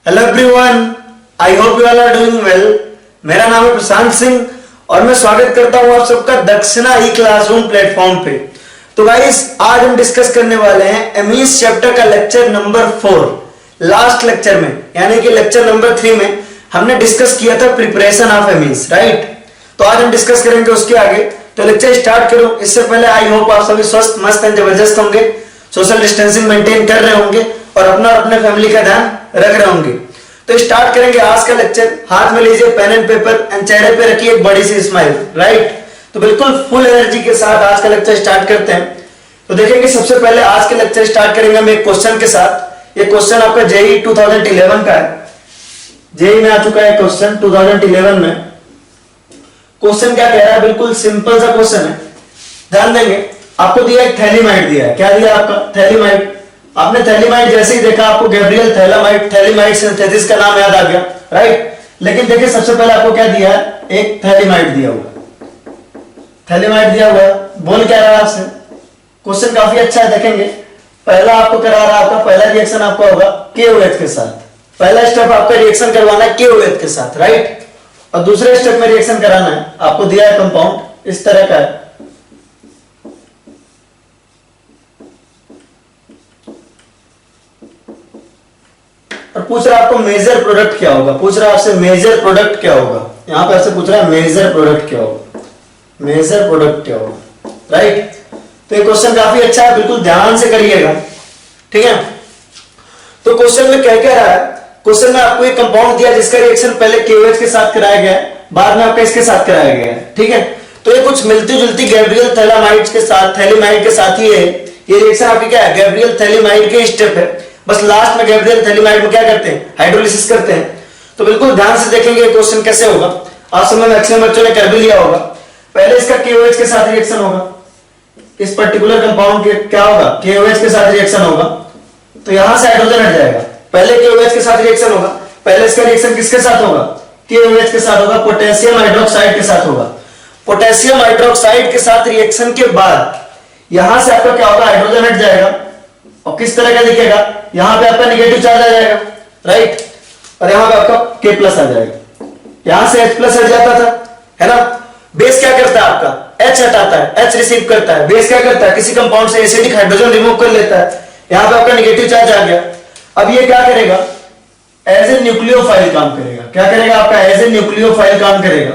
Hello everyone, I hope you all are doing well. मेरा नाम है प्रशांत सिंह और मैं स्वागत करता हूं आप सबका दक्षिणा ई क्लासरूम प्लेटफॉर्म पे। तो गाइस, आज हम डिस्कस करने वाले हैं एमीन्स चैप्टर का लेक्चर नंबर 4। लास्ट लेक्चर में यानी कि लेक्चर नंबर 3 में हमने डिस्कस किया था प्रिपरेशन ऑफ एमीन्स, राइट। तो आज हम डिस्कस करेंगे उसके आगे। तो लेक्चर स्टार्ट करूं इससे पहले आई होप आप सभी स्वस्थ, मस्त एंड जबरदस्त होंगे, सोशल डिस्टेंसिंग मेंटेन कर रहे होंगे और अपना और अपने फैमिली का ध्यान रख रहे होंगे। तो स्टार्ट करेंगे आज का लेक्चर। हाथ में लीजिए पेन एंड पेपर एंड चेहरे पे रखिए एक बड़ी सी स्माइल, राइट। तो बिल्कुल फुल एनर्जी के साथ आज का लेक्चर स्टार्ट करते हैं। तो देखेंगे सबसे पहले आज के लेक्चर स्टार्ट करेंगे हम एक क्वेश्चन के साथ। ये क्वेश्चन आपका जेई 2011 का है। जेई में आ चुका है क्वेश्चन 2011 में। क्वेश्चन क्या कह रहा है, बिल्कुल सिंपल सा क्वेश्चन है, ध्यान देंगे। आपको दिया एक थैलीमाइड दिया है। क्या दिया आपका? थैलीमाइड। आपने थैलीमाइड जैसे ही देखा आपको गैब्रियल थैलीमाइड सिंथेसिस का नाम याद आ गया, राइट। लेकिन देखिए सबसे पहले आपको क्या दिया है, एक थैलीमाइड दिया हुआ। थैलीमाइड दिया हुआ, बोल क्या रहा है आपसे? क्वेश्चन काफी अच्छा है, देखेंगे। पहला आपको करा रहा है, आपका पहला रिएक्शन आपका होगा KOH के साथ। पहला स्टेप आपका रिएक्शन करवाना है KOH के साथ, राइट। और दूसरे स्टेप में रिएक्शन कराना है, आपको दिया है कंपाउंड इस तरह का है। और पूछ रहा है आपको मेजर प्रोडक्ट क्या होगा। पूछ रहा है आपसे मेजर प्रोडक्ट क्या होगा। यहां पे आपसे पूछ रहा है मेजर प्रोडक्ट क्या होगा। मेजर प्रोडक्ट क्या होगा, राइट। तो ये क्वेश्चन काफी अच्छा है, बिल्कुल ध्यान से करिएगा, ठीक है। तो क्वेश्चन में क्या कह रहा है, क्वेश्चन में आपको एक कंपाउंड दिया जिसका रिएक्शन पहले KOH के साथ कराया गया है, बाद में आपका इसके साथ कराया गया है, ठीक है। तो ये कुछ मिलती जुलती गैब्रियल थैलामाइड के साथ ही है। ये रिएक्शन आपकी क्या है, गैब्रियल थैलामाइड के स्टेप है। बस लास्ट में गैब्रियल थैलामाइड में क्या करते हैं, हाइड्रोलिसिस करते हैं। तो बिल्कुल ध्यान से देखेंगे क्वेश्चन कैसे होगा। आज समय मैक्सिमम बच्चों ने कर भी लिया होगा। पहले इसका KOH के साथ रिएक्शन होगा, इस पर्टिकुलर कंपाउंड के क्या होगा, KOH के साथ रिएक्शन होगा। तो यहां से हाइड्रोजन हट जाएगा। पहले KOH के साथ रिएक्शन होगा, पहले इसका रिएक्शन किसके साथ होगा, KOH के साथ होगा, पोटेशियम हाइड्रोक्साइड के साथ होगा। पोटेशियम हाइड्रोक्साइड के साथ रिएक्शन के बाद यहां से आपका क्या होगा, हाइड्रोजन हट जाएगा। और किस तरह का दिखेगा, यहां पे आपका नेगेटिव चार्ज आ जाएगा, राइट। और यहां पे आपका K+ आ जाएगा। यहां से H+ हट जाता था, है ना। बेस क्या करता है आपका, H हटाता है, H रिसीव करता है। बेस क्या करता है, किसी कंपाउंड से एसिडिक हाइड्रोजन रिमूव कर लेता है। यहां पे आपका नेगेटिव चार्ज आ गया। अब ये क्या करेगा, एज ए न्यूक्लियोफाइल काम करेगा। क्या करेगा आपका, एज ए न्यूक्लियोफाइल काम करेगा।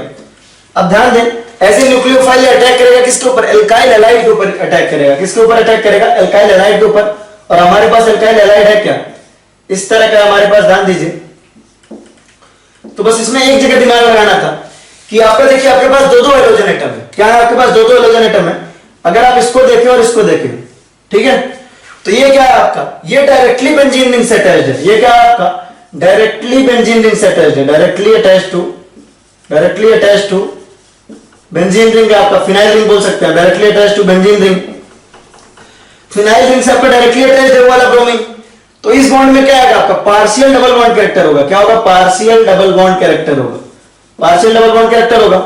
अब ध्यान दें, एज ए न्यूक्लियोफाइल अटैक करेगा किसके ऊपर, एल्काइल हैलाइड के ऊपर अटैक करेगा। किसके ऊपर अटैक करेगा, एल्काइल हैलाइड के ऊपर। और हमारे पास एल्काइल हैलाइड है क्या, इस तरह का हमारे पास, ध्यान दीजिए। तो बस इसमें एक जगह दिमाग लगाना था कि आपका देखिए आपके पास दो हाइड्रोजन एटम है। क्या है, आपके पास दो हाइड्रोजन एटम है। अगर आप इसको देखें और इसको देखें, ठीक है, तो ये क्या है आपका, ये डायरेक्टली बेंजीन रिंग से अटैच्ड है। ये क्या है आपका, डायरेक्टली बेंजीन रिंग से अटैच्ड है, directly attached to benzene ring. आपका फिनाइल रिंग बोल सकते हैं, directly attached to benzene ring. Phenyl ring से आपका डायरेक्टली अटैच्ड है वाला ब्रोमीन। तो इस बॉन्ड में क्या आएगा आपका, पार्शियल डबल बॉन्ड कैरेक्टर होगा। क्या होगा, पार्शियल डबल बॉन्ड कैरेक्टर होगा। पार्शियल डबल बॉन्ड कैरेक्टर होगा।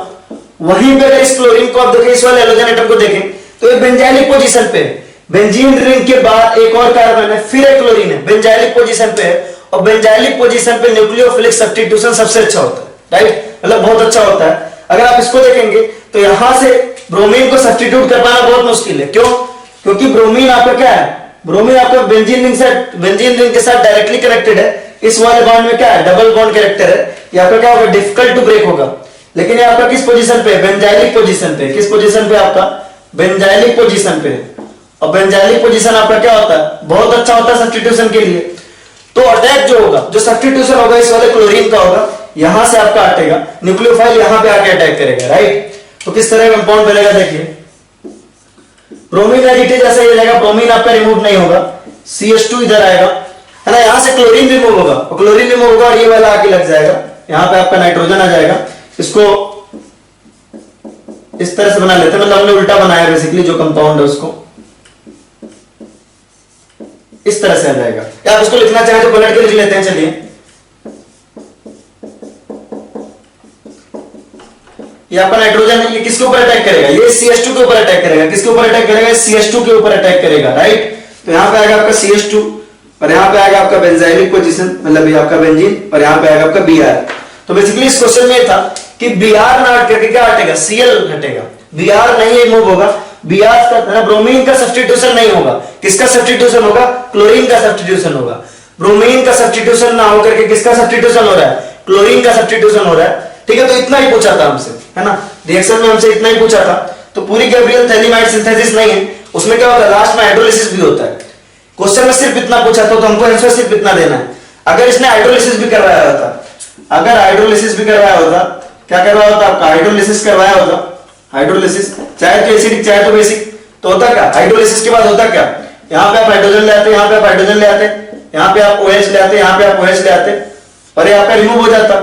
वहीं पे अगर इस क्लोरीन को आप देखें, इस वाले हैलोजन एटम को देखें, तो ये बेंजाइलिक पोजीशन पे है। बेंजीन रिंग के बाद एक और कार्बन है, फिर एक क्लोरीन है, बेंजाइलिक पोजीशन पे है। और बेंजाइलिक पोजीशन पे न्यूक्लियोफिलिक सब्स्टिट्यूशन सबसे अच्छा होता है, राइट, मतलब बहुत अच्छा होता है। अगर आप इसको देखेंगे तो यहां से ब्रोमीन को सब्स्टिट्यूट कर पाना बहुत मुश्किल है। क्यों? क्योंकि ब्रोमीन आपका क्या है, ब्रोमीन आपका बेंजीन रिंग के साथ डायरेक्टली कनेक्टेड है। इस वाले बॉन्ड में क्या है, डबल बॉन्ड कैरेक्टर है। ये आपका क्या होगा, डिफिकल्ट टू ब्रेक होगा। लेकिन ये आपका किस पोजीशन पे, बेंजाइलिक पोजीशन पे। किस पोजीशन पे आपका, बेंजाइलिक पोजीशन पे। और बेंजाइलिक पोजीशन आपका क्या होता है, बहुत अच्छा होता है सब्स्टिट्यूशन के लिए। तो अटैक जो होगा, जो सब्स्टिट्यूशन होगा इस वाले क्लोरीन का होगा, यहां से आपका हटेगा, न्यूक्लियोफाइल यहां पे आके अटैक करेगा, राइट। तो किस तरह का कंपाउंड बनेगा, देखिए। ब्रोमीन एज इट इज ऐसा ही रहेगा, ब्रोमीन आपका रिमूव नहीं होगा, CH2 इधर आएगा, है ना। यहां से क्लोरीन रिमूव होगा, और क्लोरीन रिमूव होगा और ये वाला आके लग जाएगा, यहां पे आपका नाइट्रोजन आ जाएगा। इसको इस तरह से बना लेते हैं, मतलब हमने उल्टा बनाया बेसिकली, जो कंपाउंड है उसको इस तरह से आ जाएगा। या आप इसको लिखना चाहें तो पलट के लिख लेते हैं, चलिए। ये आपका नाइट्रोजन है, ये किसके ऊपर अटैक करेगा, ये CH2 के ऊपर अटैक करेगा। किसके ऊपर अटैक करेगा, CH2 के ऊपर अटैक करेगा, राइट। तो यहां पे आएगा आपका CH2 और यहाँ पे आएगा आपका बेंजाइलिक पोजीशन, मतलब ये आपका बेंजीन, और यहाँ पे आएगा आपका Br। तो बेसिकली इस क्वेश्चन में था कि Br ना हट करके क्या हटेगा, Cl हटेगा, Br नहीं मूव होगा, Br का ब्रोमीन का सब्स्टिट्यूशन नहीं होगा, किसका सब्स्टिट्यूशन होगा, क्लोरीन का सब्स्टिट्यूशन होगा। ब्रोमीन का सब्स्टिट्यूशन ना होकर के किसका सब्स्टिट्यूशन हो रहा है, क्लोरीन का सब्स्टिट्यूशन हो रहा है। ठीक है, तो इतना ही पूछा था हमसे, है ना, रिएक्शन में हमसे इतना ही पूछा था। तो पूरी गैब्रियल थैलीमाइड सिंथेसिस नहीं है, उसमें क्या होता है, लास्ट में हाइड्रोलिसिस भी होता है। क्वेश्चन में सिर्फ इतना पूछा तो हमको आंसर सिर्फ इतना देना है। अगर इसने हाइड्रोलिसिस भी करवाया होता, अगर हाइड्रोलिसिस भी करवाया होता, क्या करवाया होता आपका, हाइड्रोलिसिस करवाया होता, हाइड्रोलिसिस चाहे तो एसिडिक चाहे तो बेसिक, तो होता क्या, हाइड्रोलिसिस के बाद होता क्या, यहाँ पे आप हाइड्रोजन ले आते, यहाँ पे आप हाइड्रोजन ले आते, यहाँ पे आप OH ले आते, यहाँ पे आप OH ले आते, और यहाँ पे रिमूव हो जाता।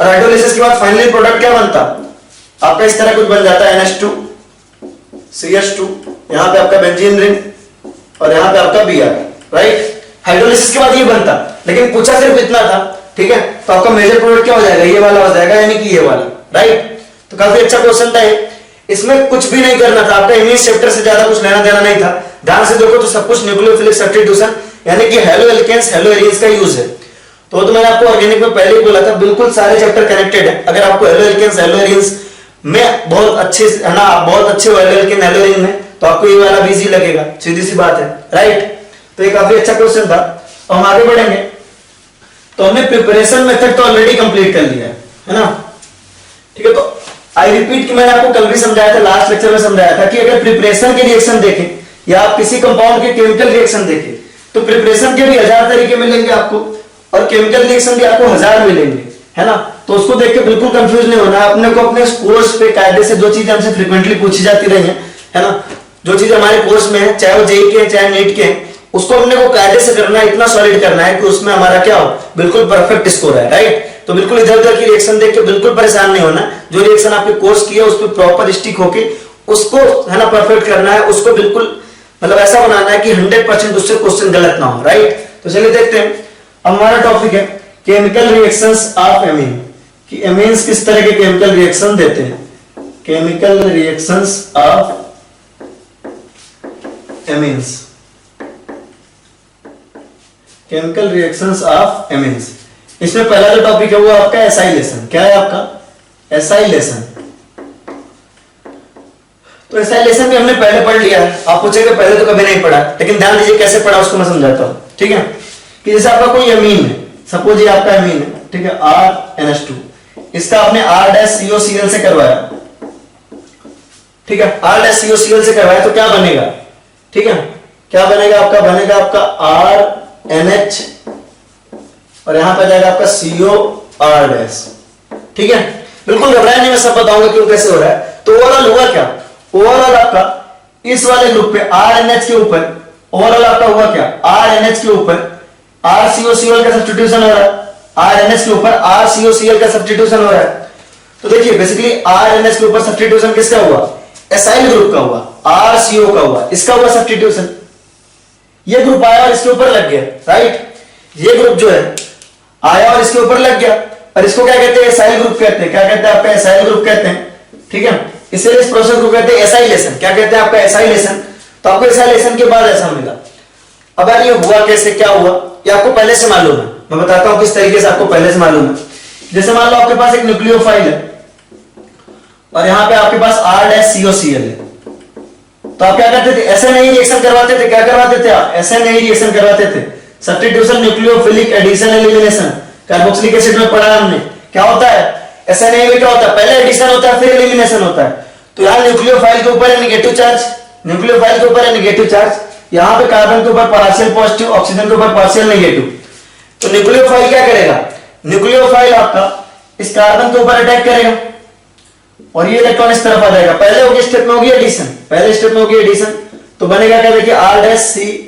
और हाइड्रोलिसिस के बाद फाइनली प्रोडक्ट क्या बनता आपका, इस तरह कुछ बन जाता है, NH2 CH2, यहाँ पे आपका बेंजीन रिंग, और यहाँ पे आपका Br, राइट। हाइड्रोलिसिस के बाद ये बनता, लेकिन पूछा सिर्फ इतना था। ठीक है, तो आपका मेजर प्रोडक्ट क्या हो जाएगा, ये वाला हो जाएगा, यानी कि ये वाला, राइट। तो काफी अच्छा क्वेश्चन था ये, इसमें कुछ भी नहीं करना था आपका, इमेज चैप्टर से ज्यादा कुछ लेना देना नहीं था। ध्यान से देखो तो सब कुछ न्यूक्लियोफिलिक सब्स्टिट्यूशन यानी कि हेलो एल्केन्स हेलो एरियंस का यूज है। तो मैंने आपको ऑर्गेनिक में पहले ही बोला था, बिल्कुल सारे चैप्टर कनेक्टेड है। अगर आपको हेलो एल्केन्स हेलो एरियंस में बहुत अच्छे, है ना, बहुत अच्छे हेलो एल्केन हेलो एरियन में, तो आपको ये वाला भी इजी लगेगा, सीधी सी बात है, राइट। तो ये काफी अच्छा क्वेश्चन था। और हम आगे बढ़ेंगे, तो हमने प्रिपरेशन मेथड तो ऑलरेडी कंप्लीट कर लिया है ना। ठीक है, तो आई रिपीट कि मैंने आपको कल भी समझाया था, लास्ट लेक्चर में समझाया था कि अगर प्रिपरेशन के रिएक्शन देखें या आप किसी कंपाउंड के केमिकल रिएक्शन देखें, तो प्रिपरेशन के भी 1000 तरीके मिलेंगे आपको, और केमिकल रिएक्शन भी आपको 1000 मिलेंगे, है ना। तो उसको देख के बिल्कुल कंफ्यूज नहीं होना है। अपने को अपने कोर्स पे कायदे से जो चीजें हमसे फ्रीक्वेंटली पूछी जाती रही है ना, जो चीजें हमारे कोर्स में है, चाहे वो जेई के चाहे नीट के, उसको हमने को कायदे से करना है, इतना सॉलिड करना है कि उसमें हमारा क्या हो, बिल्कुल परफेक्ट स्कोर है, राइट। तो बिल्कुल इधर उधर की रिएक्शन देख के बिल्कुल परेशान नहीं होना। जो रिएक्शन आपके कोर्स की है उस पर प्रॉपर स्टिक होके उसको, है ना, परफेक्ट करना है, उसको बिल्कुल मतलब ऐसा बनाना है कि 100% उससे क्वेश्चन गलत ना हो, राइट। तो चलिए देखते हैं, हमारा टॉपिक है केमिकल रिएक्शंस ऑफ एमीन, कि एमीन्स किस तरह के केमिकल रिएक्शन देते हैं। Chemical reactions of amines, chemical reactions of amines. इसमें पहला जो टॉपिक है वो आपका एसाइलेशन। क्या है आपका, एसाइलेशन। तो एसाइलेशन भी हमने पहले पढ़ लिया है। आप पूछेंगे पहले तो कभी नहीं पढ़ा, लेकिन ध्यान दीजिए कैसे पढ़ा उसको मैं समझाता हूं। ठीक है, कि जैसे आपका कोई अमीन है, सपोज ये आपका अमीन है, ठीक है, RNH2, इसका आपने R-COCl से करवाया, ठीक है, R-COCl से करवाया, तो क्या बनेगा, ठीक है, क्या बनेगा आपका, बनेगा आपका RNH, और यहां पे जाएगा आपका COR-। ठीक है, बिल्कुल घबराए नहीं, मैं सब बताऊंगा क्यों कैसे हो रहा है। तो ओवरऑल हुआ क्या, ओवरऑल आपका इस वाले ग्रुप पे RNH के ऊपर, ओवरऑल आपका हुआ क्या, RNH के ऊपर RCOCl का सब्स्टिट्यूशन हो रहा है, RNH के ऊपर RCOCl का सब्स्टिट्यूशन हो रहा है। तो देखिए बेसिकली RNH के ऊपर सब्स्टिट्यूशन किसका हुआ, एसाइल ग्रुप का हुआ, RCO का हुआ, इसका हुआ सब्स्टिट्यूशन। ये ग्रुप आया और इसके ऊपर लग गया, राइट। ये ग्रुप जो है आया और इसके ऊपर लग गया, और इसको क्या कहते हैं, एसाइल ग्रुप कहते हैं। क्या कहते हैं आपका, एसाइल ग्रुप कहते हैं। ठीक है, इसलिए इस प्रोसेस को कहते हैं एसाइलेशन। क्या कहते हैं आपका, एसाइलेशन। तो आपको एसाइलेशन के बाद ऐसा मिला। अब यार ये हुआ कैसे, क्या हुआ, ये आपको पहले से मालूम है। मैं बताता हूं किस तरीके से आपको पहले से मालूम है। जैसे मान लो आपके पास एक न्यूक्लियोफाइल है और यहां पे आपके पास R-COCl है, तो आप क्या करते थे, SN-AE रिएक्शन करवाते थे। क्या करवाते थे आप, SN-AE रिएक्शन करवाते थे, substitution nucleophilic addition elimination. Carboxylic acid में पढ़ा हमने, क्या होता है SN-AE में, क्या होता है, पहले एडिशन होता है फिर एलिमिनेशन होता है। तो यहां न्यूक्लियोफाइल के ऊपर है नेगेटिव चार्ज, न्यूक्लियोफाइल के ऊपर है नेगेटिव चार्ज, यहां पे कार्बन के ऊपर पार्शियल पॉजिटिव, ऑक्सीजन के ऊपर पार्शियल नेगेटिव। तो न्यूक्लियोफाइल क्या करेगा, न्यूक्लियोफाइल आपका इस कार्बन के ऊपर अटैक करेगा और ये इलेक्ट्रॉन इस तरफ आ जाएगा। पहले होगी स्टेप में होगी एडिशन, पहले स्टेप में होगी एडिशन, तो बनेगा क्या, देखिए R-CO-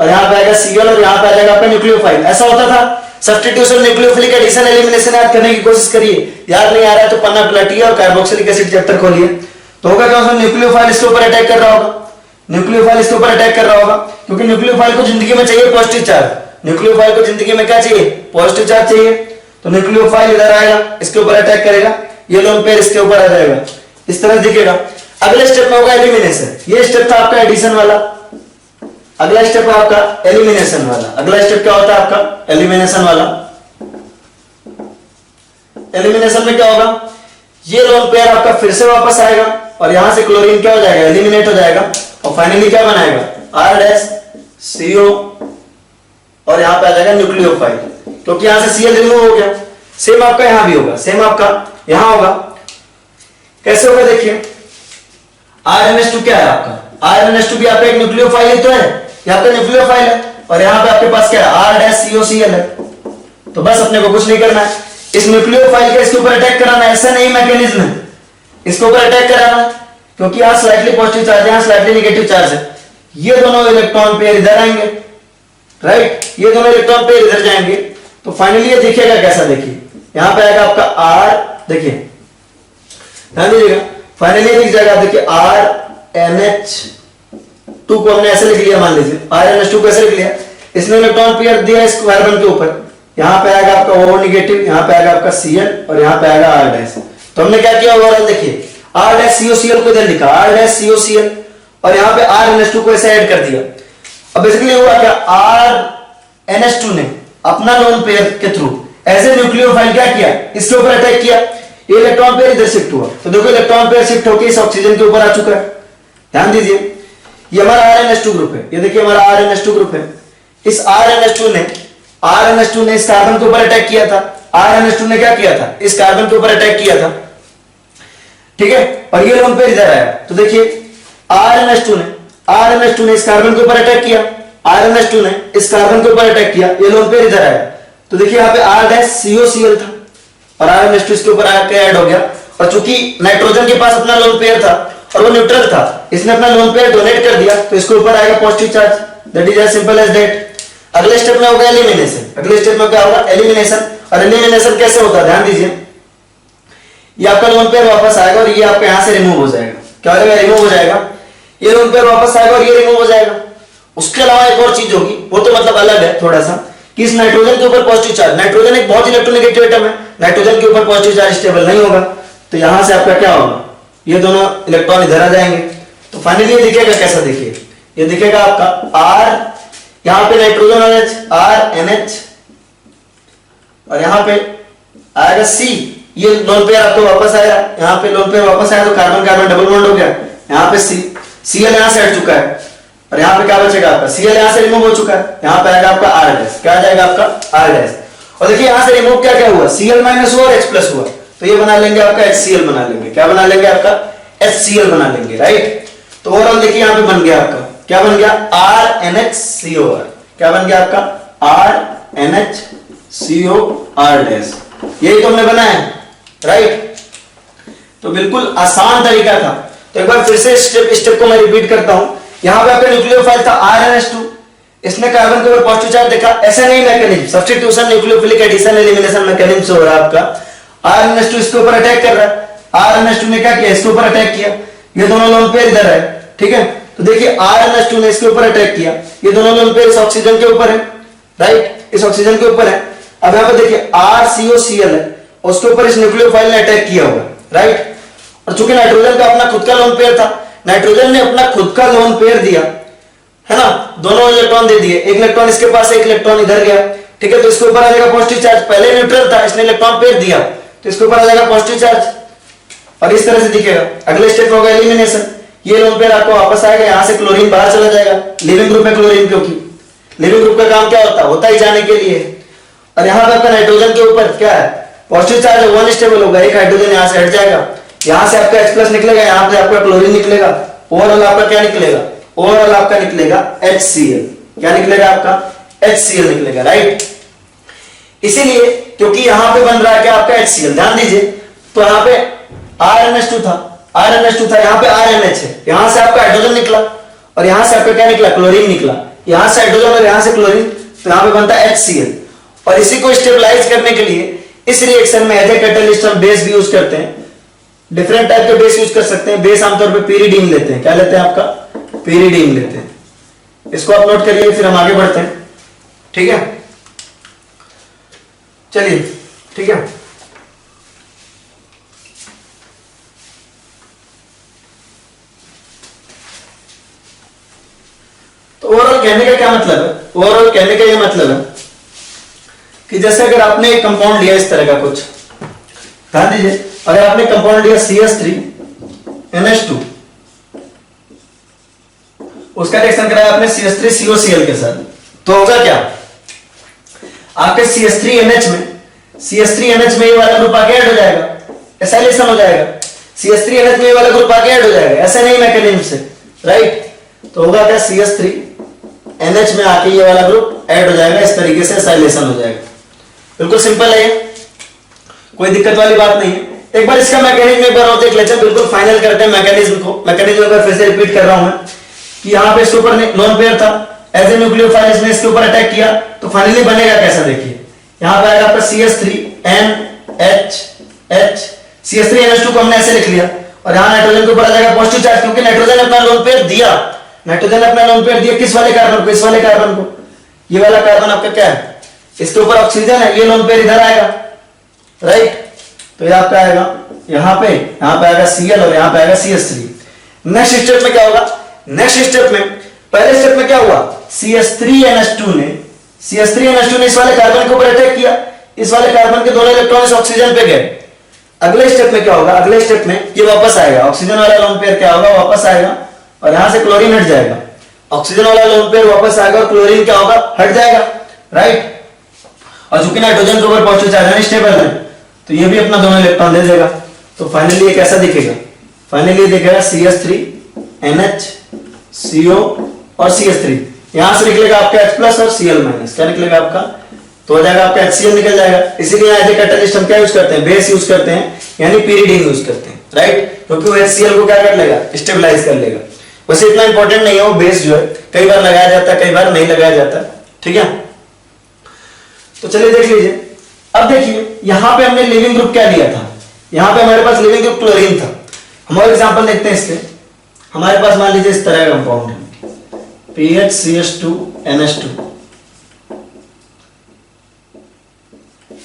और यहां पे आएगा Cl और यहां पे आ जाएगा आपका न्यूक्लियोफाइल। ऐसा होता था सब्स्टिट्यूशन न्यूक्लियोफिलिक एडिशन एलिमिनेशन। याद करने की कोशिश करिए, याद नहीं आ रहा है तो पन्ना पलटिए और कार्बोक्सिलिक एसिड चैप्टर खोलिए। तो होगा क्या, उसमें न्यूक्लियोफाइल इसके ऊपर अटैक कर रहा होगा, न्यूक्लियोफाइल इसके ऊपर अटैक कर रहा होगा, क्योंकि न्यूक्लियोफाइल को जिंदगी में चाहिए पॉजिटिव चार्ज। न्यूक्लियोफाइल को जिंदगी में क्या चाहिए, पॉजिटिव चार्ज चाहिए। तो न्यूक्लियोफाइल इधर आएगा, इसके ऊपर अटैक करेगा, ये लोन पेयर इसके ऊपर आ जाएगा, इस तरह दिखेगा। अगले स्टेप में होगा एलिमिनेशन। ये स्टेप था आपका एडिशन वाला, अगला स्टेप है आपका एलिमिनेशन वाला। अगला स्टेप क्या होता है आपका? एलिमिनेशन वाला। एलिमिनेशन में क्या होगा? ये लोन पेयर आपका फिर से वापस आएगा और यहां से क्लोरीन क्या हो जाएगा? एलिमिनेट हो जाएगा और फाइनली क्या बनाएगा? R डैश CO और यहां पे आ जाएगा न्यूक्लियोफाइल, क्योंकि यहां से Cl रिमूव हो गया। सेम आपका यहां भी होगा, सेम आपका यहां होगा। कैसे होगा देखिए, RNH2 क्या है आपका? RNH2 भी आपका एक न्यूक्लियोफाइल ही तो है, यहां पे न्यूक्लियोफाइल है और यहां पे आपके पास क्या है? R डैश COCl है। तो बस अपने को कुछ नहीं करना है, इस न्यूक्लियोफाइल के इसके ऊपर अटैक कराना है। ऐसा नहीं मैकेनिज्म है, इसके ऊपर अटैक कराना है, क्योंकि यहां स्लाइटली पॉजिटिव चार्ज है, यहां स्लाइटली नेगेटिव चार्ज है। ये दोनों इलेक्ट्रॉन पेयर इधर आएंगे, राइट, ये दोनों इलेक्ट्रॉन पेयर इधर जाएंगे। तो फाइनली ये दिखेगा कैसा? देखिए यहां पे आएगा आपका R, देखिए ध्यान दीजिएगा, फाइनली दिख जाएगा। देखिए RNH2 को हमने ऐसे लिख लिया, मान लीजिए RNH2 को ऐसे लिख लिया, इसने इलेक्ट्रॉन पेयर दिया इस कार्बन के ऊपर। यहां पे आएगा आपका O नेगेटिव, यहां पे आएगा आपका Cl और यहां पे आएगा R डैश। तो हमने क्या किया ओवरऑल? देखिए R डैश COCl को इधर लिखा, R डैश COCl और यहां पे RNH2 को ऐसे ऐड कर दिया। अब बेसिकली हुआ क्या? RNH2 ने अपना लोन पेयर के थ्रू एज ए न्यूक्लियोफाइल क्या किया? इसके ऊपर अटैक किया, ये इलेक्ट्रॉन पेयर इधर शिफ्ट हुआ। तो देखो इलेक्ट्रॉन पेयर शिफ्ट होकर इस ऑक्सीजन के ऊपर आ चुका है। ध्यान दीजिए, ये हमारा RNH2 ग्रुप है, ये देखिए हमारा RNH2 ग्रुप है। इस RNH2 ने इस कार्बन के ऊपर अटैक किया था। RNH2 ने क्या किया था? इस कार्बन के ऊपर अटैक किया था, ठीक है, और ये लोन पेयर इधर आया। तो देखिए RNH2 ने इस कार्बन के ऊपर अटैक किया, RNH2 ने इस कार्बन के ऊपर अटैक किया, ये लोन पेयर इधर आया। तो देखिए यहां पे R डैश COCl था और RNH2 इसके ऊपर आके ऐड हो गया। और चूंकि नाइट्रोजन के पास अपना लोन पेयर था और वो न्यूट्रल था, इसने अपना लोन पेयर डोनेट कर दिया, तो इसके ऊपर आएगा positive charge. That is as simple as that. अगले स्टेप में होगा एलिमिनेशन। अगले स्टेप में क्या होगा? एलिमिनेशन। और एलिमिनेशन कैसे होता है? ध्यान दीजिए, ये आपका लोन पेयर वापस आएगा और ये आपके यहां से रिमूव हो जाएगा। क्या हो जाएगा? रिमूव हो जाएगा। ये लोन पेयर वापस आएगा और ये रिमूव हो जाएगा। उसके अलावा एक और चीज होगी, वो तो मतलब अलग है थोड़ा सा, कि इस नाइट्रोजन के ऊपर पॉजिटिव चार्ज, नाइट्रोजन एक बहुत इलेक्ट्रोनेगेटिव एटम है, नाइट्रोजन के ऊपर पॉजिटिव चार्ज स्टेबल नहीं होगा। तो यहां से आपका क्या होगा? ये दोनों इलेक्ट्रॉन इधर आ जाएंगे। तो फाइनली ये दिखेगा कैसा? देखिए ये दिखेगा आपका R, यहां पे नाइट्रोजन OH RNH और यहां पे आएगा C। ये लोन पेयर आपको वापस आया, यहां पे लोन पेयर वापस आया तो कार्बन कार्बन डबल बॉन्ड हो गया। यहां पे Cl यहां से हट चुका है और यहां पे क्या बचेगा आपका? Cl यहां से रिमूव हो चुका है, यहां पे आएगा आपका R डैश। क्या आ जाएगा आपका? R dash. और देखिए यहां से रिमूव क्या क्या हुआ? Cl माइनस हुआ और H प्लस हुआ, तो ये बना लेंगे आपका HCl बना लेंगे। क्या बना लेंगे? आपका HCl बना लेंगे, राइट। तो ओवरऑल देखिए यहां पे बन गया आपका, क्या बन गया? RNHCOR। क्या बन गया आपका? RNHCOR dash. यही तो हमने बनाया है, राइट। तो बिल्कुल आसान तरीका था। तो एक बार फिर से स्टेप को मैं रिपीट करता हूं। यहां पे आपका न्यूक्लियोफाइल था RNH2, इसने कार्बन के ऊपर पॉजिटिव चार्ज देखा, ऐसा नहीं mechanism, substitution nucleophilic addition elimination mechanism से हो रहा है आपका। RNH2 इसके ऊपर अटैक कर रहा है, RNH2 ने क्या किया? इसके ऊपर अटैक किया, ये दोनों लोन पेयर इधर है, ठीक है। तो देखिए RNH2 ने इसके ऊपर अटैक किया, ये दोनों लोन पेयर इस ऑक्सीजन के ऊपर है, राइट, इस ऑक्सीजन के ऊपर है। अब यहां पर देखिए RCOCl है, उसके ऊपर इस न्यूक्लियोफाइल ने अटैक किया हुआ, राइट। और चूंकि नाइट्रोजन का अपना खुद का लोन पेयर था, नाइट्रोजन ने अपना खुद का लोन पेयर दिया, है ना, दोनों इलेक्ट्रॉन दे दिए, एक इलेक्ट्रॉन इसके पास, एक इलेक्ट्रॉन इधर गया, ठीक है। तो इसके ऊपर आ जाएगा पॉजिटिव चार्ज, पहले न्यूट्रल था, इसने इलेक्ट्रॉन पेयर दिया, तो इसके ऊपर आ जाएगा पॉजिटिव चार्ज और इस तरह से दिखेगा। अगले स्टेप होगा एलिमिनेशन। ये लोन पेयर आपको वापस आएगा, यहां से क्लोरीन बाहर चला जाएगा, लिविंग ग्रुप में क्लोरीन, क्योंकि लिविंग ग्रुप का काम क्या होता ही जाने के लिए। और यहां पर आपका नाइट्रोजन के ऊपर क्या है? पॉजिटिव चार्ज है, वन स्टेबल होगा, एक हाइड्रोजन यहां से हट जाएगा, यहां से आपका H+ निकलेगा, यहां पे आपका क्लोरीन निकलेगा, ओवरऑल आपका क्या निकलेगा? ओवरऑल आपका निकलेगा HCl। क्या निकलेगा? आपका HCl निकलेगा, राइट। इसीलिए क्योंकि यहां पे बन रहा है क्या? आपका HCl। ध्यान दीजिए, तो यहां पे RNH2 था, यहां पे RNH है, यहां से आपका हाइड्रोजन निकला और यहां से आपका क्या निकला? क्लोरीन निकला, यहां से हाइड्रोजन और यहां से क्लोरीन, तो यहां पे बनता है HCl। और इसी को स्टेबलाइज करने के लिए इस रिएक्शन में एज ए कैटलिस्ट हम बेस भी यूज करते हैं, डिफरेंट टाइप के बेस यूज कर सकते हैं। बेस आमतौर पे pyridine लेते हैं, क्या लेते हैं? आपका pyridine लेते हैं, इसको आप नोट करिए, फिर हम आगे बढ़ते हैं, ठीक है। चलिए, ठीक है। तो ओवरऑल कहने का क्या मतलब है, ओवरऑल कहने का ये मतलब है कि जैसे अगर आपने एक कंपाउंड लिया इस तरह का कुछ, ध्यान दीजिए, अगर आपने कंपाउंड लिया CH3NH2, उसका रिएक्शन कराया आपने CH3COCl के साथ, तो होगा क्या, आपके CH3NH में ये वाला ग्रुप आके ऐड हो जाएगा, एसाइलेशन हो जाएगा, CH3NH में ये वाला ग्रुप आके ऐड हो जाएगा, ऐसा नहीं मैकेनिज्म से, राइट। तो होगा क्या, CH3NH में आके ये वाला ग्रुप ऐड हो जाएगा, इस तरीके से एसाइलेशन हो जाएगा। बिल्कुल सिंपल है, कोई दिक्कत वाली बात नहीं है। एक बार इसका मैकेनिज्म एक बार और देख लेते हैं, बिल्कुल फाइनल करते हैं मैकेनिज्म को। मैकेनिज्म को फिर से रिपीट कर रहा हूं मैं कि यहां पे इसके ऊपर लोन पेयर था, एज ए न्यूक्लियोफाइल इसने इसके ऊपर अटैक किया, तो फाइनली बनेगा कैसा, देखिए यहां पे आएगा आपका CH3NH, CH3NH2 को हमने ऐसे लिख लिया, और यहां नाइट्रोजन के ऊपर आ जाएगा पॉजिटिव चार्ज, क्योंकि नाइट्रोजन अपना लोन पेयर दिया, नाइट्रोजन अपना लोन पेयर दिया किस वाले कार्बन को, इस वाले कार्बन को। ये वाला कार्बन आपका क्या है, इसके ऊपर ऑक्सीजन है, ये लोन पेयर इधर आएगा, राइट। तो ये आपका आएगा यहां पे आएगा Cl और यहां पे आएगा CH3। नेक्स्ट स्टेप में क्या होगा, नेक्स्ट स्टेप में, पहले स्टेप में क्या हुआ, CH3NH2 ने इस वाले कार्बन के ऊपर अटैक किया, इस वाले कार्बन के दोनों इलेक्ट्रॉन इस ऑक्सीजन पे गए। अगले स्टेप में क्या होगा, अगले स्टेप में ये वापस आएगा, ऑक्सीजन वाला लोन पेयर क्या होगा, वापस आएगा, और यहां से क्लोरीन हट जाएगा, ऑक्सीजन वाला लोन पेयर वापस आएगा और क्लोरीन क्या होगा, हट जाएगा, राइट। और चूंकि नाइट्रोजन के ऊपर पॉजिटिव चार्ज है, स्टेबल है, तो ये भी अपना दोनों इलेक्ट्रॉन दे देगा। तो फाइनली ये कैसा दिखेगा, फाइनली दिखेगा CH3NH, CO और CH3, यहां से निकलेगा आपका H+ और Cl-, क्या निकलेगा आपका, तो हो जाएगा आपका HCl निकल जाएगा। इसीलिए एज ए कैटलिस्ट हम क्या यूज करते हैं, बेस यूज करते हैं, यानी pyridine यूज करते हैं, राइट, क्योंकि वो HCl को क्या कर लेगा, स्टेबलाइज कर लेगा। वैसे इतना इंपॉर्टेंट नहीं है वो बेस जो है, कई बार लगाया जाता है, कई बार नहीं लगाया जाता, ठीक है। तो चलिए देख लीजिए, अब देखिए यहां पे हमने लिविंग ग्रुप क्या लिया था, यहां पे हमारे पास लिविंग ग्रुप क्लोरीन था। हम और एग्जांपल देखते हैं इसके, हमारे पास मान लीजिए इस तरह का कंपाउंड है PHCH2NH2,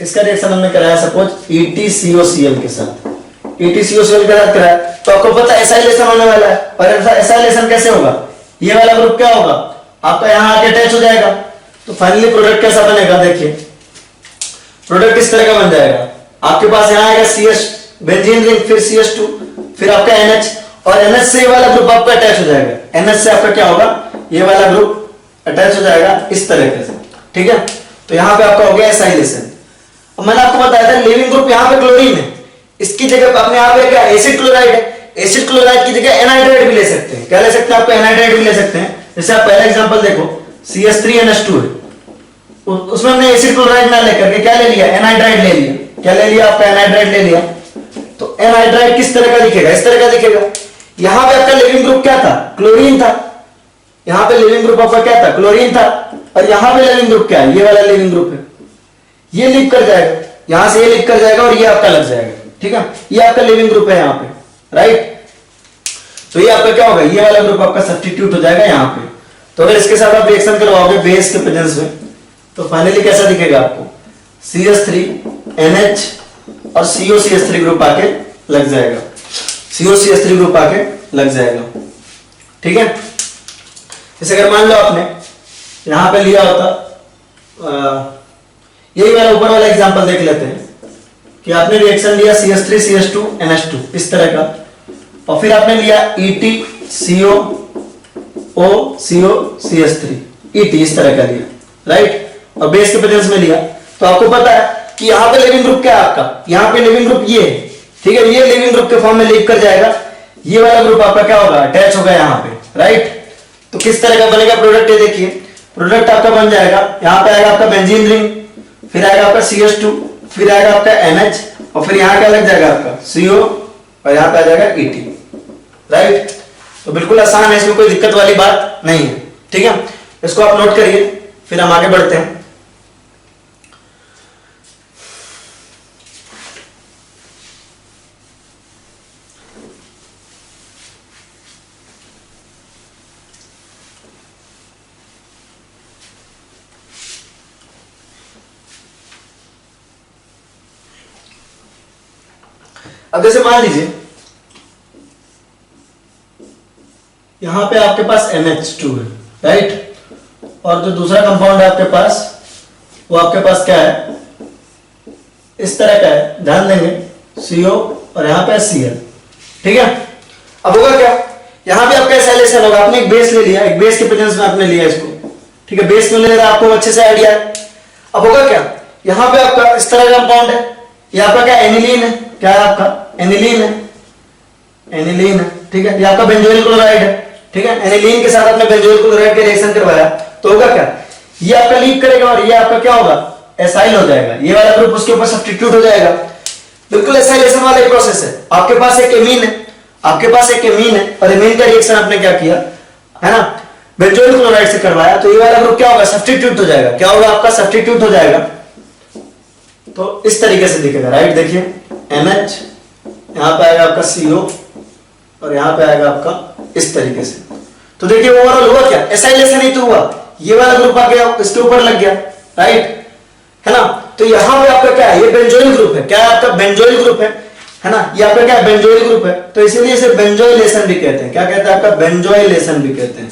इसका रिएक्शन हमने कराया सपोज EtCOCl के साथ, EtCOCl के साथ कराया, तो आपको पता है एसाइलेशन होने वाला है, और एसाइलेशन कैसे होगा, ये वाला ग्रुप क्या होगा आपका, यहां आके अटैच हो जाएगा, तो फाइनली प्रोडक्ट कैसा बनेगा, देखिए प्रोडक्ट इस तरह का बन जाएगा। आपके पास यहां आएगा CH बेंजीन रिंग, फिर CH2, फिर आपका NH, और NH से ये वाला ग्रुप आपका अटैच हो जाएगा, NH से आपका क्या होगा, ये वाला ग्रुप अटैच हो जाएगा इस तरीके से, ठीक है। तो यहां पे आपका हो गया एसाइलेशन। और मैंने आपको बताया था लिविंग ग्रुप यहां पे क्लोरीन है, इसकी जगह अपने यहां पे क्या एसिड क्लोराइड है, एसिड क्लोराइड की जगह एनहाइड्राइड भी ले सकते हैं, क्या ले सकते हैं, आपको एनहाइड्राइड भी ले सकते हैं। जैसे आप पहला एग्जांपल देखो, CH3NH2 है, उसमें हमने एसिड क्लोराइड ना लेकर के क्या ले लिया, एनहाइड्राइड ले लिया, क्या ले लिया आपका, एनहाइड्राइड ले लिया। तो एनहाइड्राइड किस तरह का दिखेगा, इस तरह का दिखेगा। यहां पे आपका लिविंग ग्रुप क्या था, क्लोरीन था, यहां पे लिविंग ग्रुप आपका क्या था, क्लोरीन था, और यहां पे लिविंग ग्रुप क्या है, ये वाला लिविंग ग्रुप है, ये लिप कर जाएगा, यहां से ये लिप कर जाएगा और ये आपका लग जाएगा, ठीक है, ये आपका लिविंग ग्रुप है यहां पे, राइट। तो ये आपका क्या होगा, ये वाला ग्रुप आपका सब्स्टिट्यूट हो जाएगा यहां पे। तो अगर इसके साथ आप रिएक्शन करवाओगे बेस के प्रेजेंस में, तो फाइनली कैसा दिखेगा आपको, CH3NH और COCH3 ग्रुप आके लग जाएगा, COCH3 ग्रुप आके लग जाएगा, ठीक है। जैसे अगर मान लो आपने यहां पे लिया होता, यही वाला ऊपर वाला एग्जांपल देख लेते हैं कि आपने रिएक्शन लिया CH3CH2NH2 इस तरह का, और फिर आपने लिया EtCOCH3 ET इस तरह का लिया, राइट, और बेस के प्रेजेंस में लिया, तो आपको पता है कि यहां पे लिविंग ग्रुप क्या है आपका, यहां पे लिविंग ग्रुप ये है, ठीक है, ये लिविंग ग्रुप के फॉर्म में लीव कर जाएगा, ये वाला ग्रुप आपका क्या होगा, अटैच होगा यहां पे, राइट। तो किस तरह का बनेगा प्रोडक्ट, ये देखिए प्रोडक्ट आपका बन जाएगा, यहां पे आएगा आपका बेंजीन रिंग, फिर आएगा आपका CH2, फिर आएगा आपका NH, और फिर यहां क्या लग जाएगा आपका CO, और यहां पे आ जाएगा ET, राइट। तो बिल्कुल आसान है, इसमें कोई दिक्कत वाली बात नहीं है, ठीक है। इसको आप नोट करिए, फिर हम आगे बढ़ते हैं। अब जैसे मान लीजिए यहां पे आपके पास NH2 है, राइट, और जो दूसरा कंपाउंड है आपके पास वो आपके पास क्या है, इस तरह का है, ध्यान देंगे, CO और यहाँ पे Cl। ठीक है, अब होगा क्या, यहाँ भी आपका एसाइलेशन होगा। आपने एक बेस ले लिया, एक बेस के प्रेजेंस में आपने लिया इसको, ठीक है, बेस में ले रहा आपको अच्छे से आइडिया है। अब होगा क्या, यहाँ पे आपका इस तरह का कंपाउंड है, ये आपका क्या एनिलीन है, क्या है आपका एनिलीन है, एनिलीन है, ठीक है, ये आपका बेंजोइल क्लोराइड है, ठीक है, एनिलीन के साथ आपने बेंजोइल क्लोराइड का रिएक्शन करवाया तो होगा क्या, ये आपका लीक करेगा और ये आपका क्या होगा, एसाइल हो जाएगा, ये वाला ग्रुप उसके ऊपर सब्स्टिट्यूट हो जाएगा। बिल्कुल एसाइलेशन वाला एक प्रोसेस है। आपके पास एक एमीन है, आपके पास एक एमीन है और एमीन का रिएक्शन आपने क्या किया है ना, बेंजोइल क्लोराइड से करवाया, तो ये वाला ग्रुप क्या होगा, सब्स्टिट्यूट हो जाएगा, क्या होगा आपका सब्स्टिट्यूट हो जाएगा। तो इस तरीके से दिखेगा, राइट, देखिए NH, यहां पे आएगा आपका CO और यहां पे आएगा आपका इस तरीके से। तो देखिए ओवरऑल हुआ क्या, एसाइलेशन ही तो हुआ, ये वाला ग्रुप आ गया इसके ऊपर लग गया, राइट है ना। तो यहां पे आपका क्या है, ये बेंजोइल ग्रुप है, क्या है आपका बेंजोइल ग्रुप है ना, ये आपका क्या है बेंजोइल ग्रुप है, तो इसीलिए इसे बेंजोइलेशन भी कहते हैं। क्या कहते हैं आपका, बेंजोइलेशन भी कहते हैं।